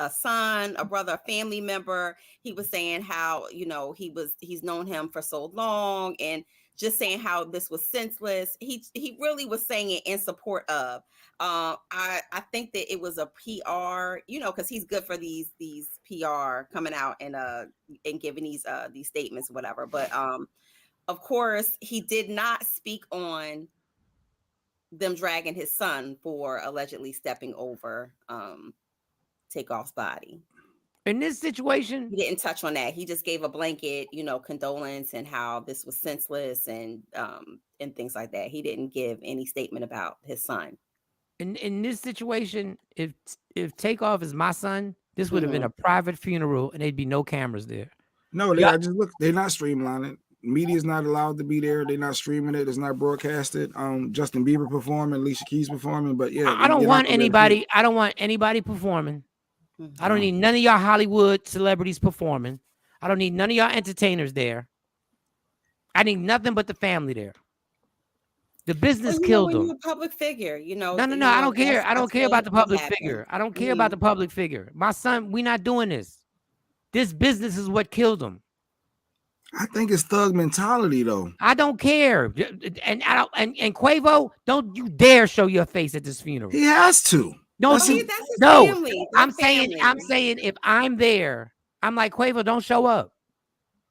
son, a brother, a family member. He was saying how, you know, he's known him for so long, and just saying how this was senseless. He really was saying it in support of. I think that it was a PR, you know, because he's good for these PR coming out and giving these statements, whatever. But of course, he did not speak on them dragging his son for allegedly stepping over Takeoff's body. In this situation, he didn't touch on that. He just gave a blanket, you know, condolence and how this was senseless and things like that. He didn't give any statement about his son. In this situation, if Takeoff is my son, this would have been a private funeral and there'd be no cameras there. No, they just look. They're not streamlining. Media's not allowed to be there. They're not streaming it. It's not broadcasted. Justin Bieber performing, Alicia Keys performing, but yeah, I don't want anybody. I don't want anybody performing. I don't need none of y'all Hollywood celebrities performing. I don't need none of y'all entertainers there. I need nothing but the family there. The business killed them. You're a public figure, you know. No. I don't care. I don't care about the public figure. I don't care about the public figure. My son, we're not doing this. This business is what killed him. I think it's thug mentality, though. I don't care. And Quavo, don't you dare show your face at this funeral. He has to. No, that's his family. I'm saying if I'm there, I'm like, Quavo, don't show up.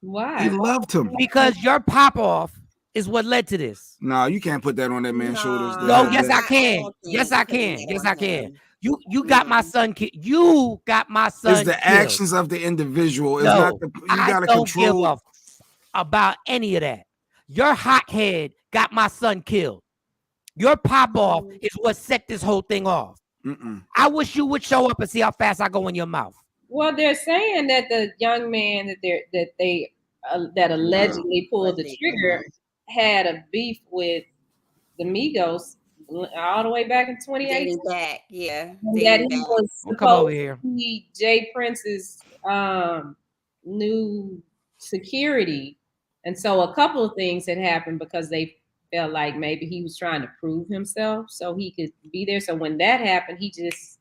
Why? He loved him. Because your pop off is what led to this. No, you can't put that on that man's shoulders. No, yes, I can. Yes, I can. Yes, I can. You got my son killed. You got my son It's the killed. actions of the individual. It's not the, you got to control. Give about any of that. Your hothead got my son killed. Your pop off is what set this whole thing off. I wish you would show up and see how fast I go in your mouth. Well, they're saying that the young man that allegedly pulled the trigger had a beef with the Migos all the way back in 2018. That he was supposed to be Jay Prince's new security, and so a couple of things had happened because they felt like maybe he was trying to prove himself so he could be there. So when that happened, he just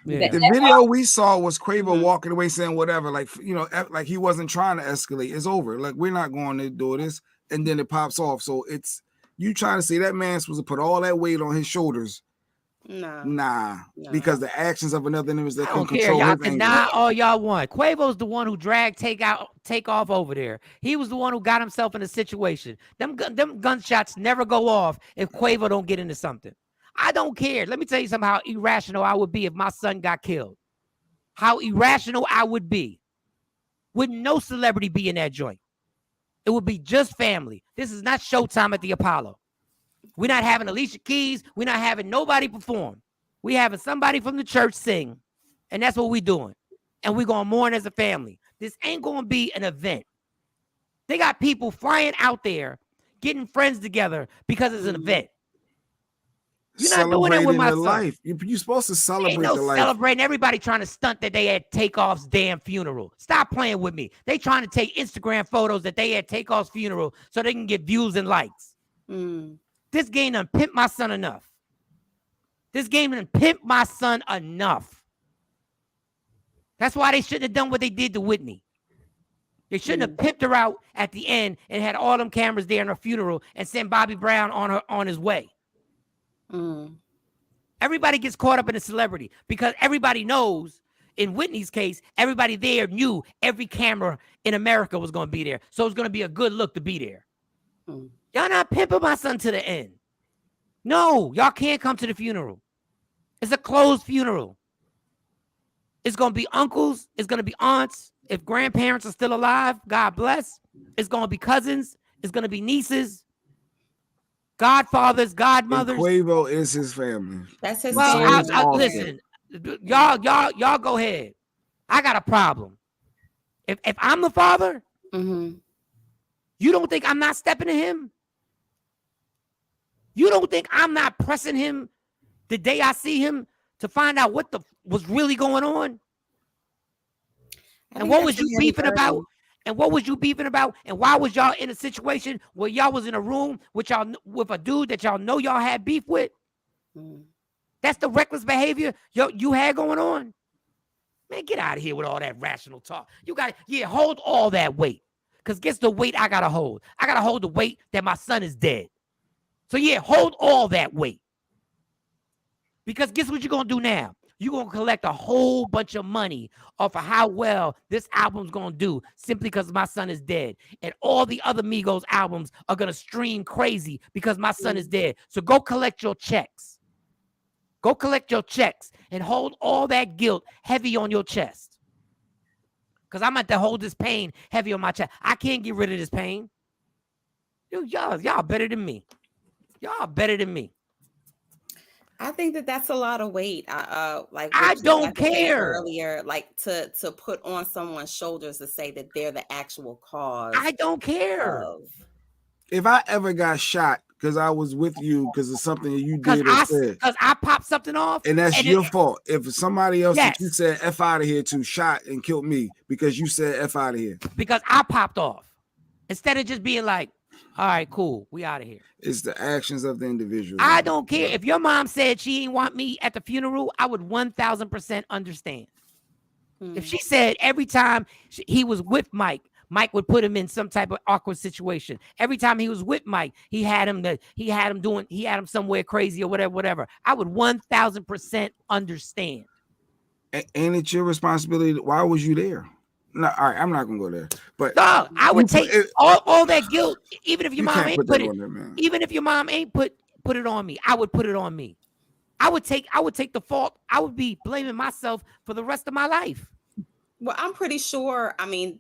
the video we saw was Quavo walking away saying whatever, like, you know, like he wasn't trying to escalate. It's over. Like, we're not going to do this, and then it pops off. So it's you trying to say that man's supposed to put all that weight on his shoulders. Nah, because the actions of another individual that can control y'all his can anger. deny all y'all want. Quavo's the one who dragged Takeoff over there. He was the one who got himself in a situation. Them gunshots never go off if Quavo don't get into something. I don't care. Let me tell you something, how irrational I would be if my son got killed. How irrational I would be. Wouldn't no celebrity be in that joint. It would be just family. This is not Showtime at the Apollo. We're not having Alicia Keys. We're not having nobody perform. We're having somebody from the church sing. And that's what we're doing. And we're going to mourn as a family. This ain't going to be an event. They got people flying out there, getting friends together because it's an event. You're not doing it with my son. Life. You're supposed to celebrate the life. Celebrating. Everybody trying to stunt that they had Takeoff's damn funeral. Stop playing with me. They trying to take Instagram photos that they had Takeoff's funeral so they can get views and likes. This game done pimp my son enough. This game done pimp my son enough. That's why they shouldn't have done what they did to Whitney. They shouldn't have pimped her out at the end and had all them cameras there in her funeral and sent Bobby Brown on his way. Everybody gets caught up in a celebrity because everybody knows in Whitney's case, everybody there knew every camera in America was going to be there. So it's going to be a good look to be there. Y'all not pimping my son to the end. No, y'all can't come to the funeral. It's a closed funeral. It's going to be uncles. It's going to be aunts. If grandparents are still alive, God bless. It's going to be cousins. It's going to be nieces, godfathers, godmothers. And Quavo is his family. That's his Well, family. listen, y'all go ahead. I got a problem. If I'm the father, you don't think I'm not stepping to him? You don't think I'm not pressing him the day I see him to find out what was really going on? And what was you beefing about? And what was you beefing about? And why was y'all in a situation where y'all was in a room with a dude that y'all know y'all had beef with? That's the reckless behavior you had going on. Man, get out of here with all that rational talk. You got hold all that weight. Because guess the weight I gotta hold? I gotta hold the weight that my son is dead. So hold all that weight. Because guess what you're gonna do now? You're going to collect a whole bunch of money off of how well this album's going to do simply because my son is dead. And all the other Migos albums are going to stream crazy because my son is dead. So go collect your checks. Go collect your checks and hold all that guilt heavy on your chest. Because I'm about to hold this pain heavy on my chest. I can't get rid of this pain. Y'all better than me. Y'all better than me. I think that's a lot of weight. I don't care earlier, like to put on someone's shoulders to say that they're the actual cause. I don't care. If I ever got shot because I was with you because of something you did or said, because I popped something off, and that's your fault. If somebody else that you said F out of here to shot and killed me because you said F out of here, because I popped off instead of just being like, all right, cool, we out of here. It's the actions of the individual. I don't care. If your mom said she didn't want me at the funeral, I would 1000% understand. If she said every time he was with Mike would put him in some type of awkward situation. Every time he was with Mike, he had him somewhere crazy or whatever. I would 1000% understand. And it's your responsibility. Why was you there? No, all right, I'm not gonna go there. But no, I would take all that guilt, even if your mom ain't put it on there, man. Even if your mom ain't put it on me, I would put it on me. I would take the fault. I would be blaming myself for the rest of my life. Well, I'm pretty sure. I mean,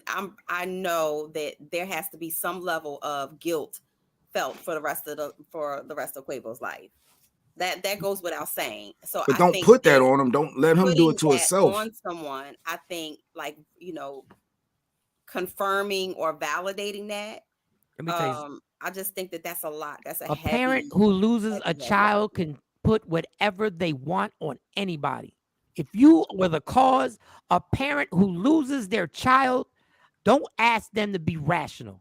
I know that there has to be some level of guilt felt for the rest of Quavo's life. That goes without saying. So, but don't put that on him. Don't let him do it to himself. On someone, I think, confirming or validating that. Let me tell you, I just think that's a lot. That's a parent who loses a child can put whatever they want on anybody. If you were the cause, a parent who loses their child, don't ask them to be rational.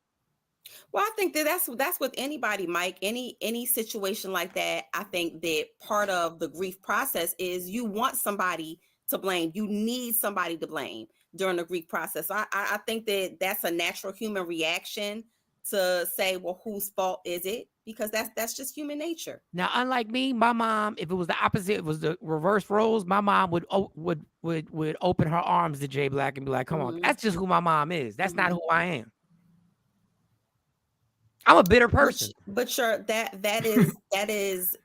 Well, I think that's with anybody, Mike. Any situation like that, I think that part of the grief process is you want somebody to blame. You need somebody to blame during the grief process. I think that's a natural human reaction to say, well, whose fault is it? Because that's just human nature. Now, unlike me, my mom, if it was the opposite, it was the reverse roles, my mom would open her arms to Jay Black and be like, come on, that's just who my mom is. That's not who I am. I'm a bitter person. But sure, that is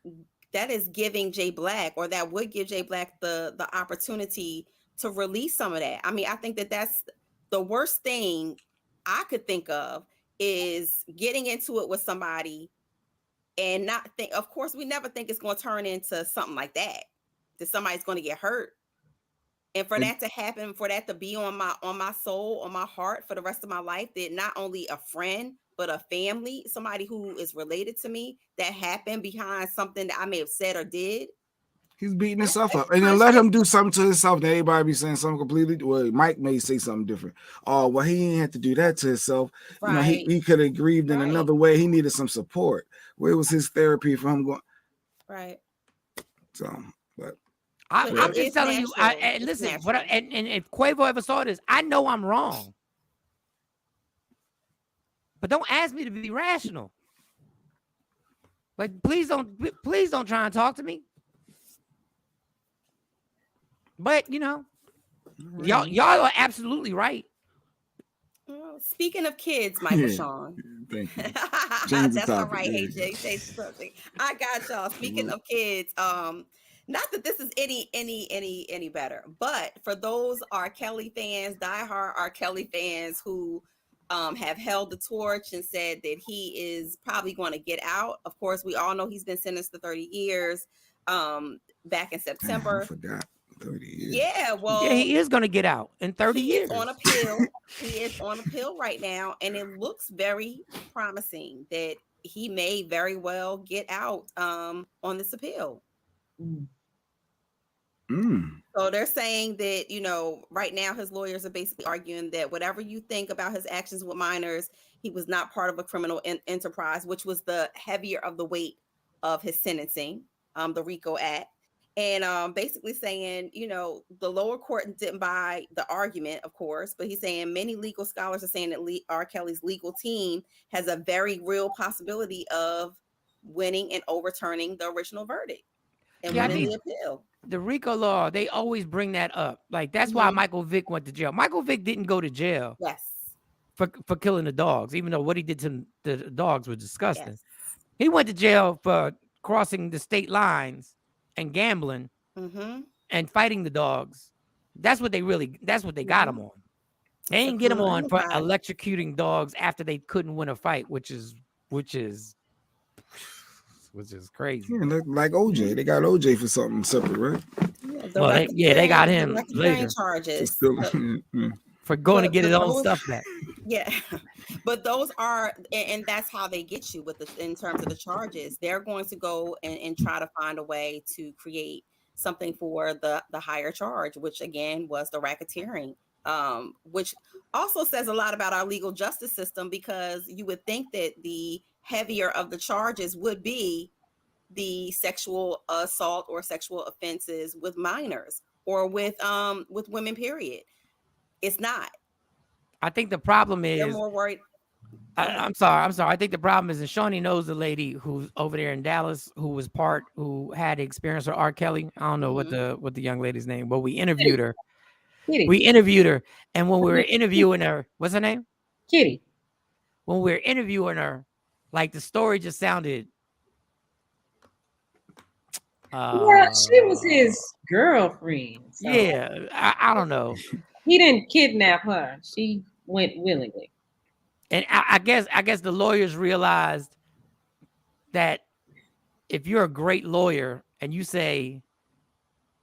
giving Jay Black, or that would give Jay Black the opportunity to release some of that. I mean, I think that's the worst thing I could think of, is getting into it with somebody and not think. Of course, we never think it's going to turn into something like that somebody's going to get hurt. And for that to happen, for that to be on my soul, on my heart for the rest of my life, that not only a friend, but a family, somebody who is related to me, that happened behind something that I may have said or did. He's beating himself up. And then let him do something to himself. Then everybody be saying something completely. Well, Mike may say something different. Oh, well, he didn't have to do that to himself. Right. You know, he could have grieved in another way. He needed some support. Where was his therapy for him going? Right. So, but I'm just telling you. And listen, and if Quavo ever saw this, I know I'm wrong. But don't ask me to be rational. Like, please don't try and talk to me. But Y'all are absolutely right. Oh, speaking of kids, Michael Shawn. Thank you. That's all right, AJ. Change the subject. I got y'all. Speaking of kids, not that this is any better, but for those R. Kelly fans, diehard R. Kelly fans who have held the torch and said that he is probably going to get out. Of course, we all know he's been sentenced to 30 years. Back in September. I forgot. 30 years. Yeah, well, Yeah, he is going to get out in 30 years. He is on appeal. He is on appeal right now, and it looks very promising that he may very well get out on this appeal. So they're saying that, you know, right now his lawyers are basically arguing that whatever you think about his actions with minors, he was not part of a criminal enterprise, which was the heavier of the weight of his sentencing, the RICO Act. And basically saying, you know, the lower court didn't buy the argument, of course, but he's saying many legal scholars are saying that R. Kelly's legal team has a very real possibility of winning and overturning the original verdict and winning the appeal. The RICO law, they always bring that up. Like, that's why Michael Vick went to jail. Michael Vick didn't go to jail for killing the dogs, even though what he did to the dogs was disgusting. He went to jail for crossing the state lines and gambling and fighting the dogs. That's what they got him on. They didn't get him on for electrocuting dogs after they couldn't win a fight, which is crazy. Yeah, like OJ. They got OJ for something separate, right? They got him later charges for going to get his own stuff back. Yeah, but those are, and that's how they get you with in terms of the charges. They're going to go and try to find a way to create something for the higher charge, which again was the racketeering, which also says a lot about our legal justice system, because you would think that the heavier of the charges would be the sexual assault or sexual offenses with minors or with women, period. It's not. I think the problem is they're more worried. I'm sorry. I think the problem is, and Shawnee knows the lady who's over there in Dallas who had experience with R. Kelly. I don't know what the young lady's name, but we interviewed her. Kitty. We interviewed her, and when we were interviewing her, what's her name? Kitty. When we were interviewing her, like, the story just sounded. Well, she was his girlfriend. So. Yeah, I don't know. He didn't kidnap her. She went willingly. And I guess the lawyers realized that if you're a great lawyer and you say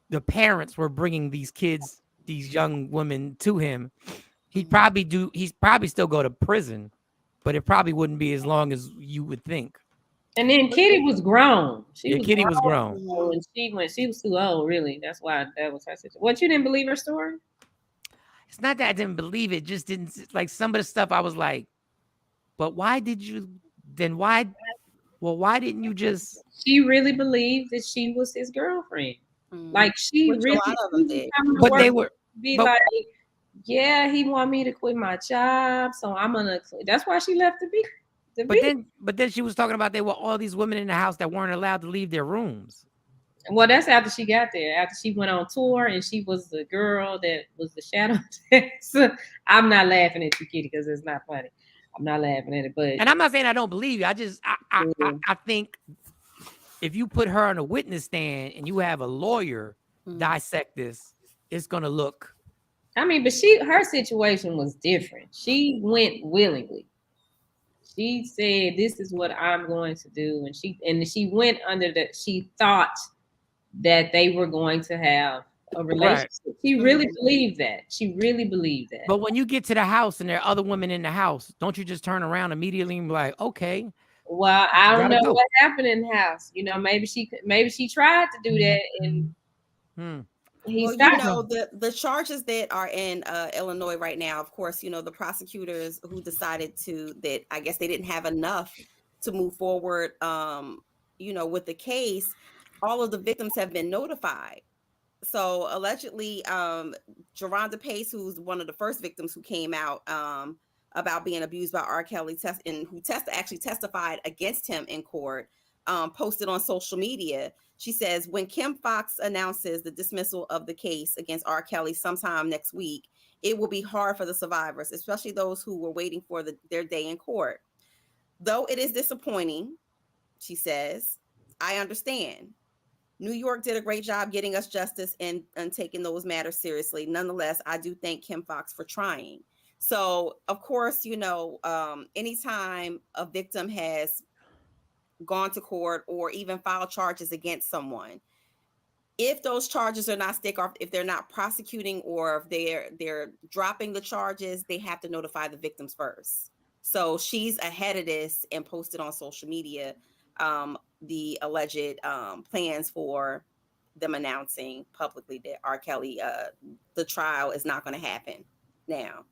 the parents were bringing these kids, these young women to him, he'd probably still go to prison, but it probably wouldn't be as long as you would think. And then Kitty was grown. Kitty was grown. And she was too old, really. That's why that was her situation. What, you didn't believe her story? It's not that I didn't believe it, just didn't, like, some of the stuff I was like, but why didn't you just? She really believed that she was his girlfriend. Like, she Which really, a lot of them did. But they were like, yeah, he want me to quit my job, so I'm gonna. That's why she left But then she was talking about there were all these women in the house that weren't allowed to leave their rooms. Well, that's after she got there. After she went on tour and she was the girl that was the shadow. I'm not laughing at you, Kitty, because it's not funny. I'm not laughing at it, but and I'm not saying I don't believe you. I think if you put her on a witness stand and you have a lawyer dissect this, it's gonna look. I mean, but her situation was different. She went willingly. She said, "This is what I'm going to do," and she went under that. She thought that they were going to have a relationship. Right. She really believed that. She really believed that. But when you get to the house and there are other women in the house, don't you just turn around immediately and be like, okay? Well, I don't know what happened in the house. You know, maybe she tried to do that, and the charges that are in Illinois right now, of course, you know, the prosecutors who decided that I guess they didn't have enough to move forward, with the case. All of the victims have been notified. So allegedly, Geronda Pace, who's one of the first victims who came out about being abused by R. Kelly, and who actually testified against him in court, posted on social media She says, when Kim Fox announces the dismissal of the case against R. Kelly sometime next week, it will be hard for the survivors, especially those who were waiting for their day in court. Though it is disappointing, she says, I understand. New York did a great job getting us justice and taking those matters seriously. Nonetheless, I do thank Kim Fox for trying. So, of course, anytime a victim has gone to court or even filed charges against someone, if those charges are not if they're not prosecuting or if they're dropping the charges, they have to notify the victims first. So she's ahead of this and posted on social media the alleged plans for them announcing publicly that R. Kelly, the trial is not going to happen now.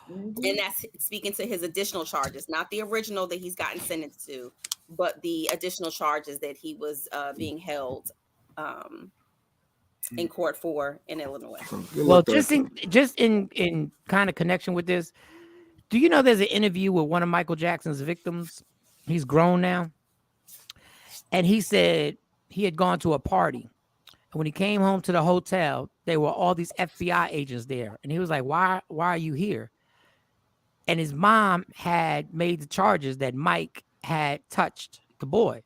And that's speaking to his additional charges, not the original that he's gotten sentenced to, but the additional charges that he was being held in court for in Illinois. Well, just in kind of connection with this, do you know there's an interview with one of Michael Jackson's victims? He's grown now. And he said he had gone to a party. And when he came home to the hotel, there were all these FBI agents there. And he was like, why are you here? And his mom had made the charges that Mike had touched the boy.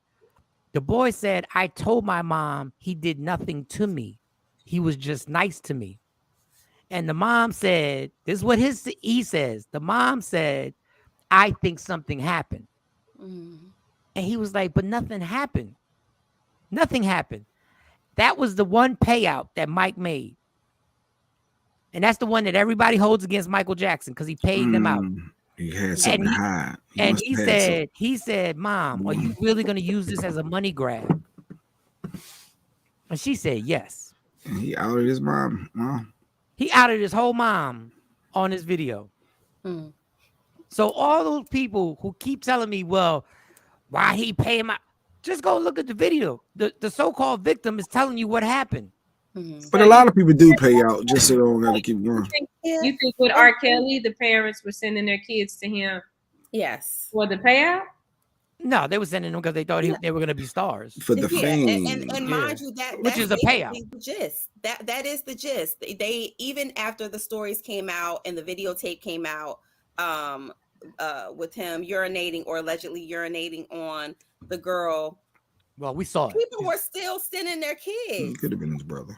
The boy said, I told my mom he did nothing to me. He was just nice to me. And the mom said, this is what he says. The mom said, I think something happened. And he was like, but nothing happened. Nothing happened. That was the one payout that Mike made. And that's the one that everybody holds against Michael Jackson because he paid them out. He had something to hide. He said, Mom, are you really going to use this as a money grab? And she said, yes. And he outed his mom. He outed his whole mom on this video. So all those people who keep telling me, well, why he pay him out? Just go look at the video. The so-called victim is telling you what happened. But a lot of people do pay out just so they don't got to keep going. You think with R. Kelly, the parents were sending their kids to him? Yes. For the payout? No, they were sending them because they thought they were going to be stars for the fame. And mind you, which is a payout. The gist. That is the gist. They even after the stories came out and the videotape came out, with him urinating or allegedly urinating on the girl. Well, we saw it. People were still sending their kids. It could have been his brother.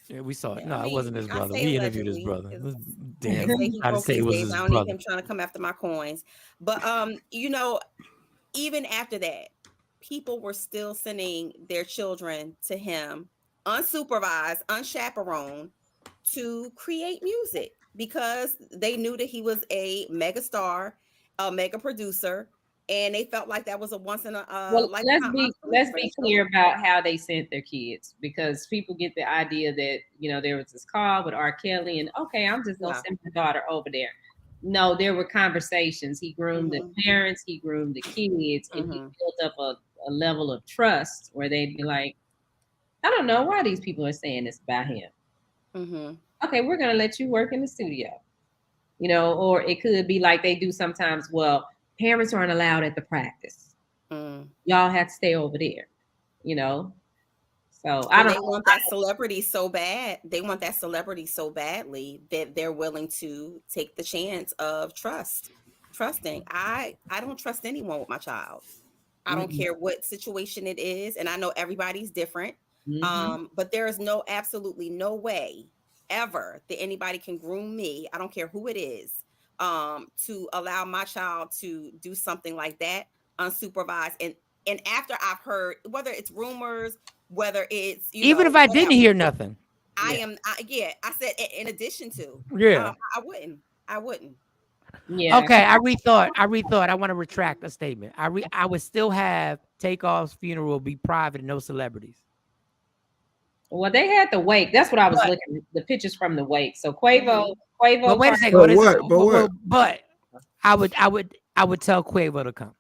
Yeah, we saw it. No, it wasn't his brother. We interviewed his brother. Damn, I don't say it was his brother. Him trying to come after my coins, but even after that, people were still sending their children to him, unsupervised, unchaperoned, to create music because they knew that he was a mega star, a mega producer. And they felt like that was a once in a lifetime. Let's be clear about how they sent their kids, because people get the idea that there was this call with R. Kelly and okay, I'm just gonna send my daughter over there. No, there were conversations. He groomed the parents, he groomed the kids, and he built up a level of trust where they'd be like, I don't know why these people are saying this about him. Okay, we're gonna let you work in the studio, or it could be like they do sometimes. Well, parents aren't allowed at the practice. Y'all have to stay over there, So I don't. They want that celebrity so bad. They want that celebrity so badly that they're willing to take the chance of trusting. I don't trust anyone with my child. I don't care what situation it is, and I know everybody's different. But there is absolutely no way ever that anybody can groom me. I don't care who it is. To allow my child to do something like that unsupervised, and after I've heard whether it's rumors, whether it's even if I didn't hear nothing, I said in addition to I wouldn't. Yeah. Okay, I rethought. I want to retract a statement. I would still have Takeoff's funeral be private and no celebrities. Well, they had the wake. That's what I was looking at, the pictures from the wake. So Quavo. But wait a second. But I would tell Quavo to come.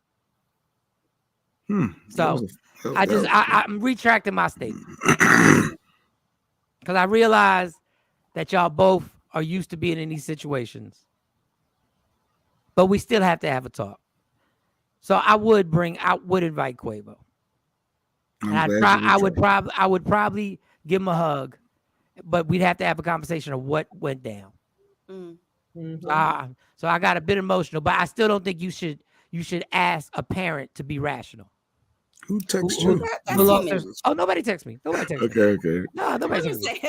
So I'm retracting my statement because I realize that y'all both are used to being in these situations, but we still have to have a talk. So I would invite Quavo. I'm glad you I would probably give him a hug, but we'd have to have a conversation of what went down. So I got a bit emotional, but I still don't think you should ask a parent to be rational. Who texted you? That's human. Oh, nobody text me. Nobody text me. Okay. No, nobody text me.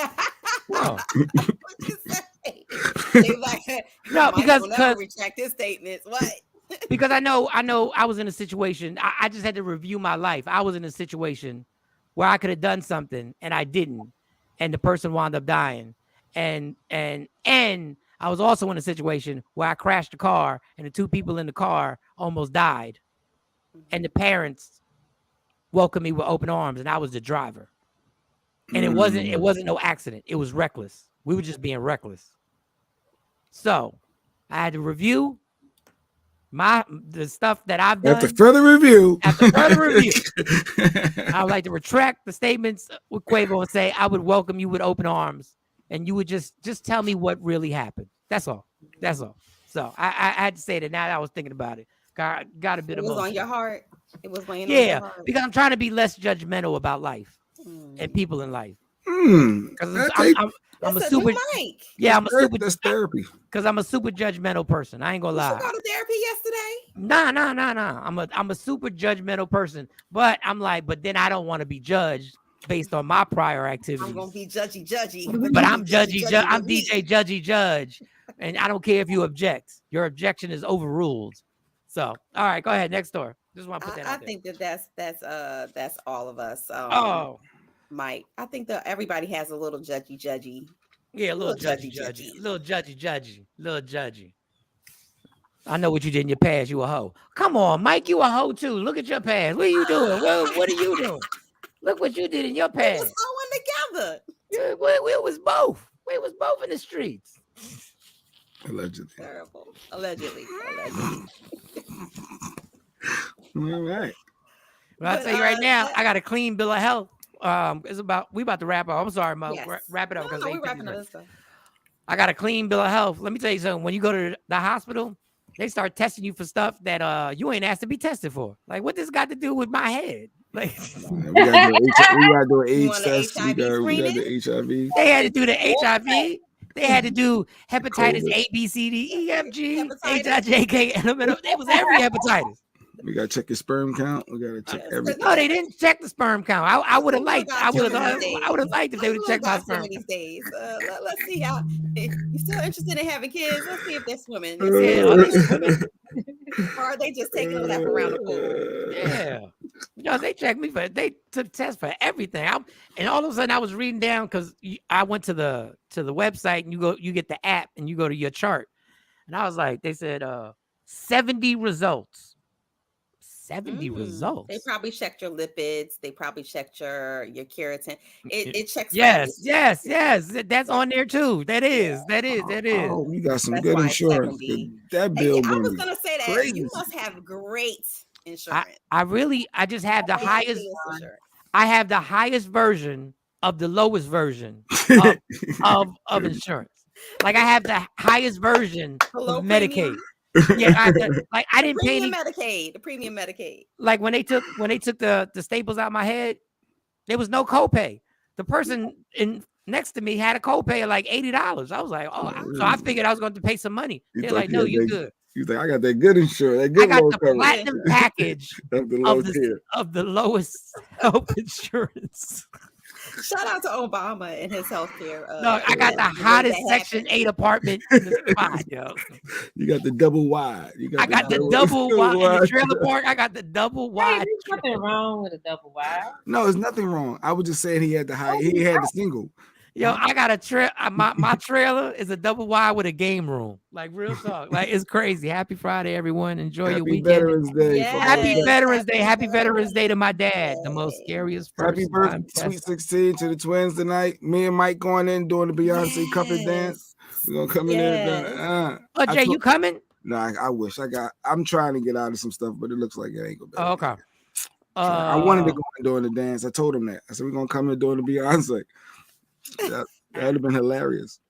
No. What you say? They like, No, because will never retract his statements. What? Because I know I was in a situation. I just had to review my life. I was in a situation where I could have done something and I didn't, and the person wound up dying. And I was also in a situation where I crashed the car and the two people in the car almost died, and the parents welcomed me with open arms, and I was the driver. And it wasn't no accident. It was reckless. We were just being reckless. So I had to review the stuff that I've done. After further review, I would like to retract the statements with Quavo and say I would welcome you with open arms, and you would just tell me what really happened. That's all. So I had to say that now that I was thinking about it. Got a bit of it was on your heart. It was weighing on your heart. Because I'm trying to be less judgmental about life and people in life. Because I'm a super that's therapy. Because I'm a super judgmental person. I ain't gonna lie. You go to therapy yesterday? Nah. I'm a super judgmental person. But I'm like, but then I don't want to be judged based on my prior activities. I'm gonna be judgy. But I'm judgy. I'm DJ Judgy Judge, and I don't care if you object. Your objection is overruled. So, all right, go ahead. Next door. Just want to put that out there. I think that's all of us. Mike, I think that everybody has a little judgy. Yeah, a little judgy. I know what you did in your past. You a hoe. Come on, Mike, you a hoe too. Look at your past. What are you doing? What are you doing? Look what you did in your past. We was hoeing together. We was both. We was both in the streets. Allegedly. Terrible. Allegedly. All right. But I'll tell you right now, I got a clean bill of health. We about to wrap up. I'm sorry, Mo. Yes. Wrap it up because we're wrapping up this stuff. I got a clean bill of health. Let me tell you something. When you go to the hospital, they start testing you for stuff that you ain't asked to be tested for. Like, what this got to do with my head? Like, we gotta do an AIDS test. We got the HIV. They had to do the HIV. They had to do hepatitis A, B, C, D, E, F, G, H, I, J, K, L, M, N, O. It was every hepatitis. We gotta check your sperm count. We gotta check everything. No, they didn't check the sperm count. I would have liked. I would have liked if they would have checked my sperm. These days. Let's see how. If you're still interested in having kids, let's see if they're swimming. Or are they just taking a lap around the pool? Yeah. They checked me they took tests for everything. And all of a sudden I was reading down because I went to the website and you get the app and you go to your chart. And I was like, they said 70 results. 70 results. They probably checked your lipids. They probably checked your keratin. It checks. Yes. That's on there too. That is. Oh, we got some good insurance. That bill. I was gonna say that crazy. You must have great insurance. I just have the highest. I have the highest version of the lowest version of insurance. Like I have the highest version of Medicaid. Yeah, I didn't pay any Medicaid. The premium Medicaid. Like when they took the staples out my head, there was no copay. The person next to me had a copay of like $80. I was like, so I figured I was going to pay some money. They're like, no, you're good. You think I got that good insurance? I got the platinum package of the lowest health insurance. Shout out to Obama and his healthcare. No, I got the hottest Section 8 apartment in the spot, yo. You got the double wide. I got the double wide in the trailer park. I got the double wide. Hey, there's nothing wrong with a double wide. No, there's nothing wrong. I was just saying he had the high. He had the single. Yo, I got a trailer. My trailer is a double wide with a game room. Like real talk. Like it's crazy. Happy Friday, everyone. Enjoy your weekend. Veterans Day. Yes. Happy Veterans Day. Happy Veterans Day to my dad. The most scariest person. Happy birthday, Sweet 16 to the twins tonight. Me and Mike going in doing the Beyonce couple dance. We're gonna come in there. Jay, you coming? No, I wish I'm trying to get out of some stuff, but it looks like it ain't gonna be. Oh, okay. I wanted to go in doing the dance. I told him that. I said we're gonna come in doing the Beyonce. That would have been hilarious.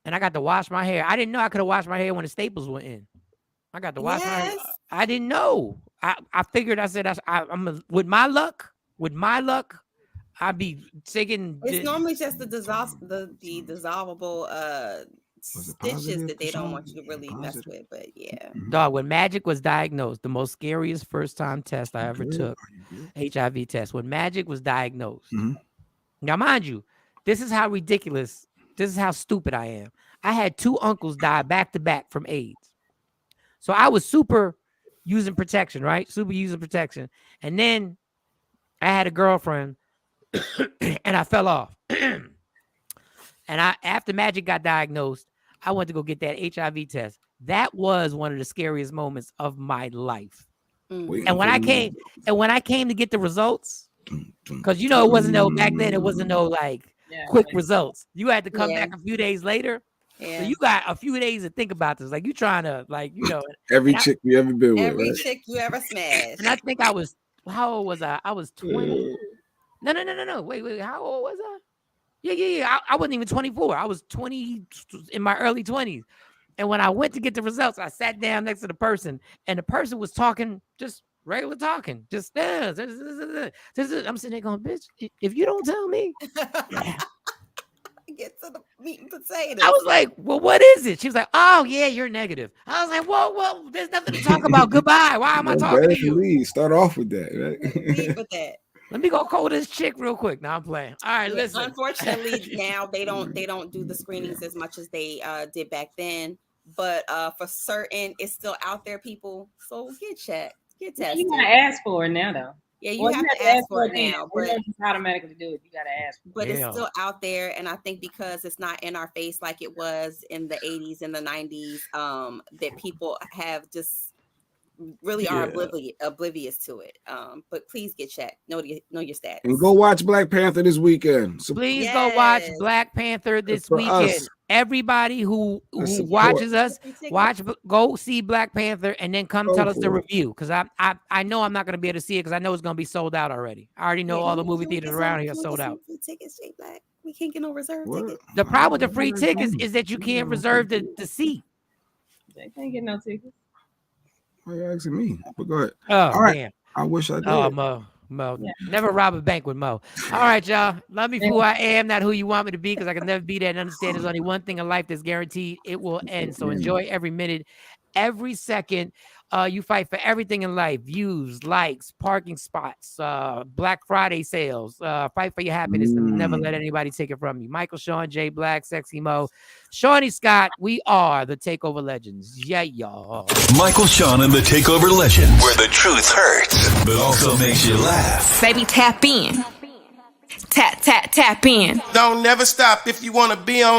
And I got to wash my hair. I didn't know I could have washed my hair when the staples went in. I got to wash my hair. I didn't know. I figured. I said I'm with my luck. with my luck, I'd be taking. It's normally just the dissolvable stitches that they don't want you to really mess with. But yeah, dog. When Magic was diagnosed, the most scariest first time test I ever took, HIV test. When Magic was diagnosed. Now, mind you, this is how ridiculous. This is how stupid I am. I had 2 uncles die back to back from AIDS, so I was super using protection, right? Super using protection, and then I had a girlfriend, and I fell off. And after Magic got diagnosed, I went to go get that HIV test. That was one of the scariest moments of my life. And when I came to get the results, because it wasn't back then, it wasn't like quick results. You had to come back a few days later. Yeah. So you got a few days to think about this. Like you trying to every chick you ever been with, every chick you ever smashed. And I think how old was I? I was 20. No. Wait. How old was I? Yeah. I wasn't even 24. I was 20 in my early 20s. And when I went to get the results, I sat down next to the person, and the person was talking, just regular talking. Just I'm sitting there going, bitch, if you don't tell me. Get to the meat and potatoes. I was like, well, what is it? She was like, oh, yeah, you're negative. I was like, whoa, there's nothing to talk about. Goodbye. Why am I talking to you? Start off with that, right? Leave with that. Let me go call this chick real quick. Now I'm playing. All right, listen. Unfortunately, now they don't do the screenings as much as they did back then. But for certain, it's still out there, people. So get checked, get tested. You gotta ask for it now, though. Yeah, you have to ask for it now. But don't just automatically do it. You gotta ask. But it's still out there, and I think because it's not in our face like it was in the 80s and the 90s, that people have just really are oblivious to it. But please get checked. Know your status. And go watch Black Panther this weekend. So please go watch Black Panther this weekend. Us. Everybody who watches us, go see Black Panther and then come tell us the review. Because I know I'm not going to be able to see it because I know it's going to be sold out already. I already know all the movie theaters around here are sold out. Tickets, J Black. We can't get no reserve tickets. The problem with the free tickets is that you can't reserve the seat. They can't get no tickets. Why are you asking me? But go ahead. Oh, all right. Damn. I wish I did. Oh, Mo. Yeah. Never rob a bank with Mo. All right, y'all. Love me for who I am, not who you want me to be, because I can never be that and understand there's only one thing in life that's guaranteed. It will end. So enjoy every minute, every second. You fight for everything in life: views, likes, parking spots, Black Friday sales. Fight for your happiness and never let anybody take it from you. Michael, Shawn, J Black, Sexy Mo, Shawnee Scott. We are the Takeover Legends. Yeah, y'all. Michael, Shawn, and the Takeover Legends, where the truth hurts, but also makes you laugh. Baby, tap in. Tap in. Don't never stop if you want to be on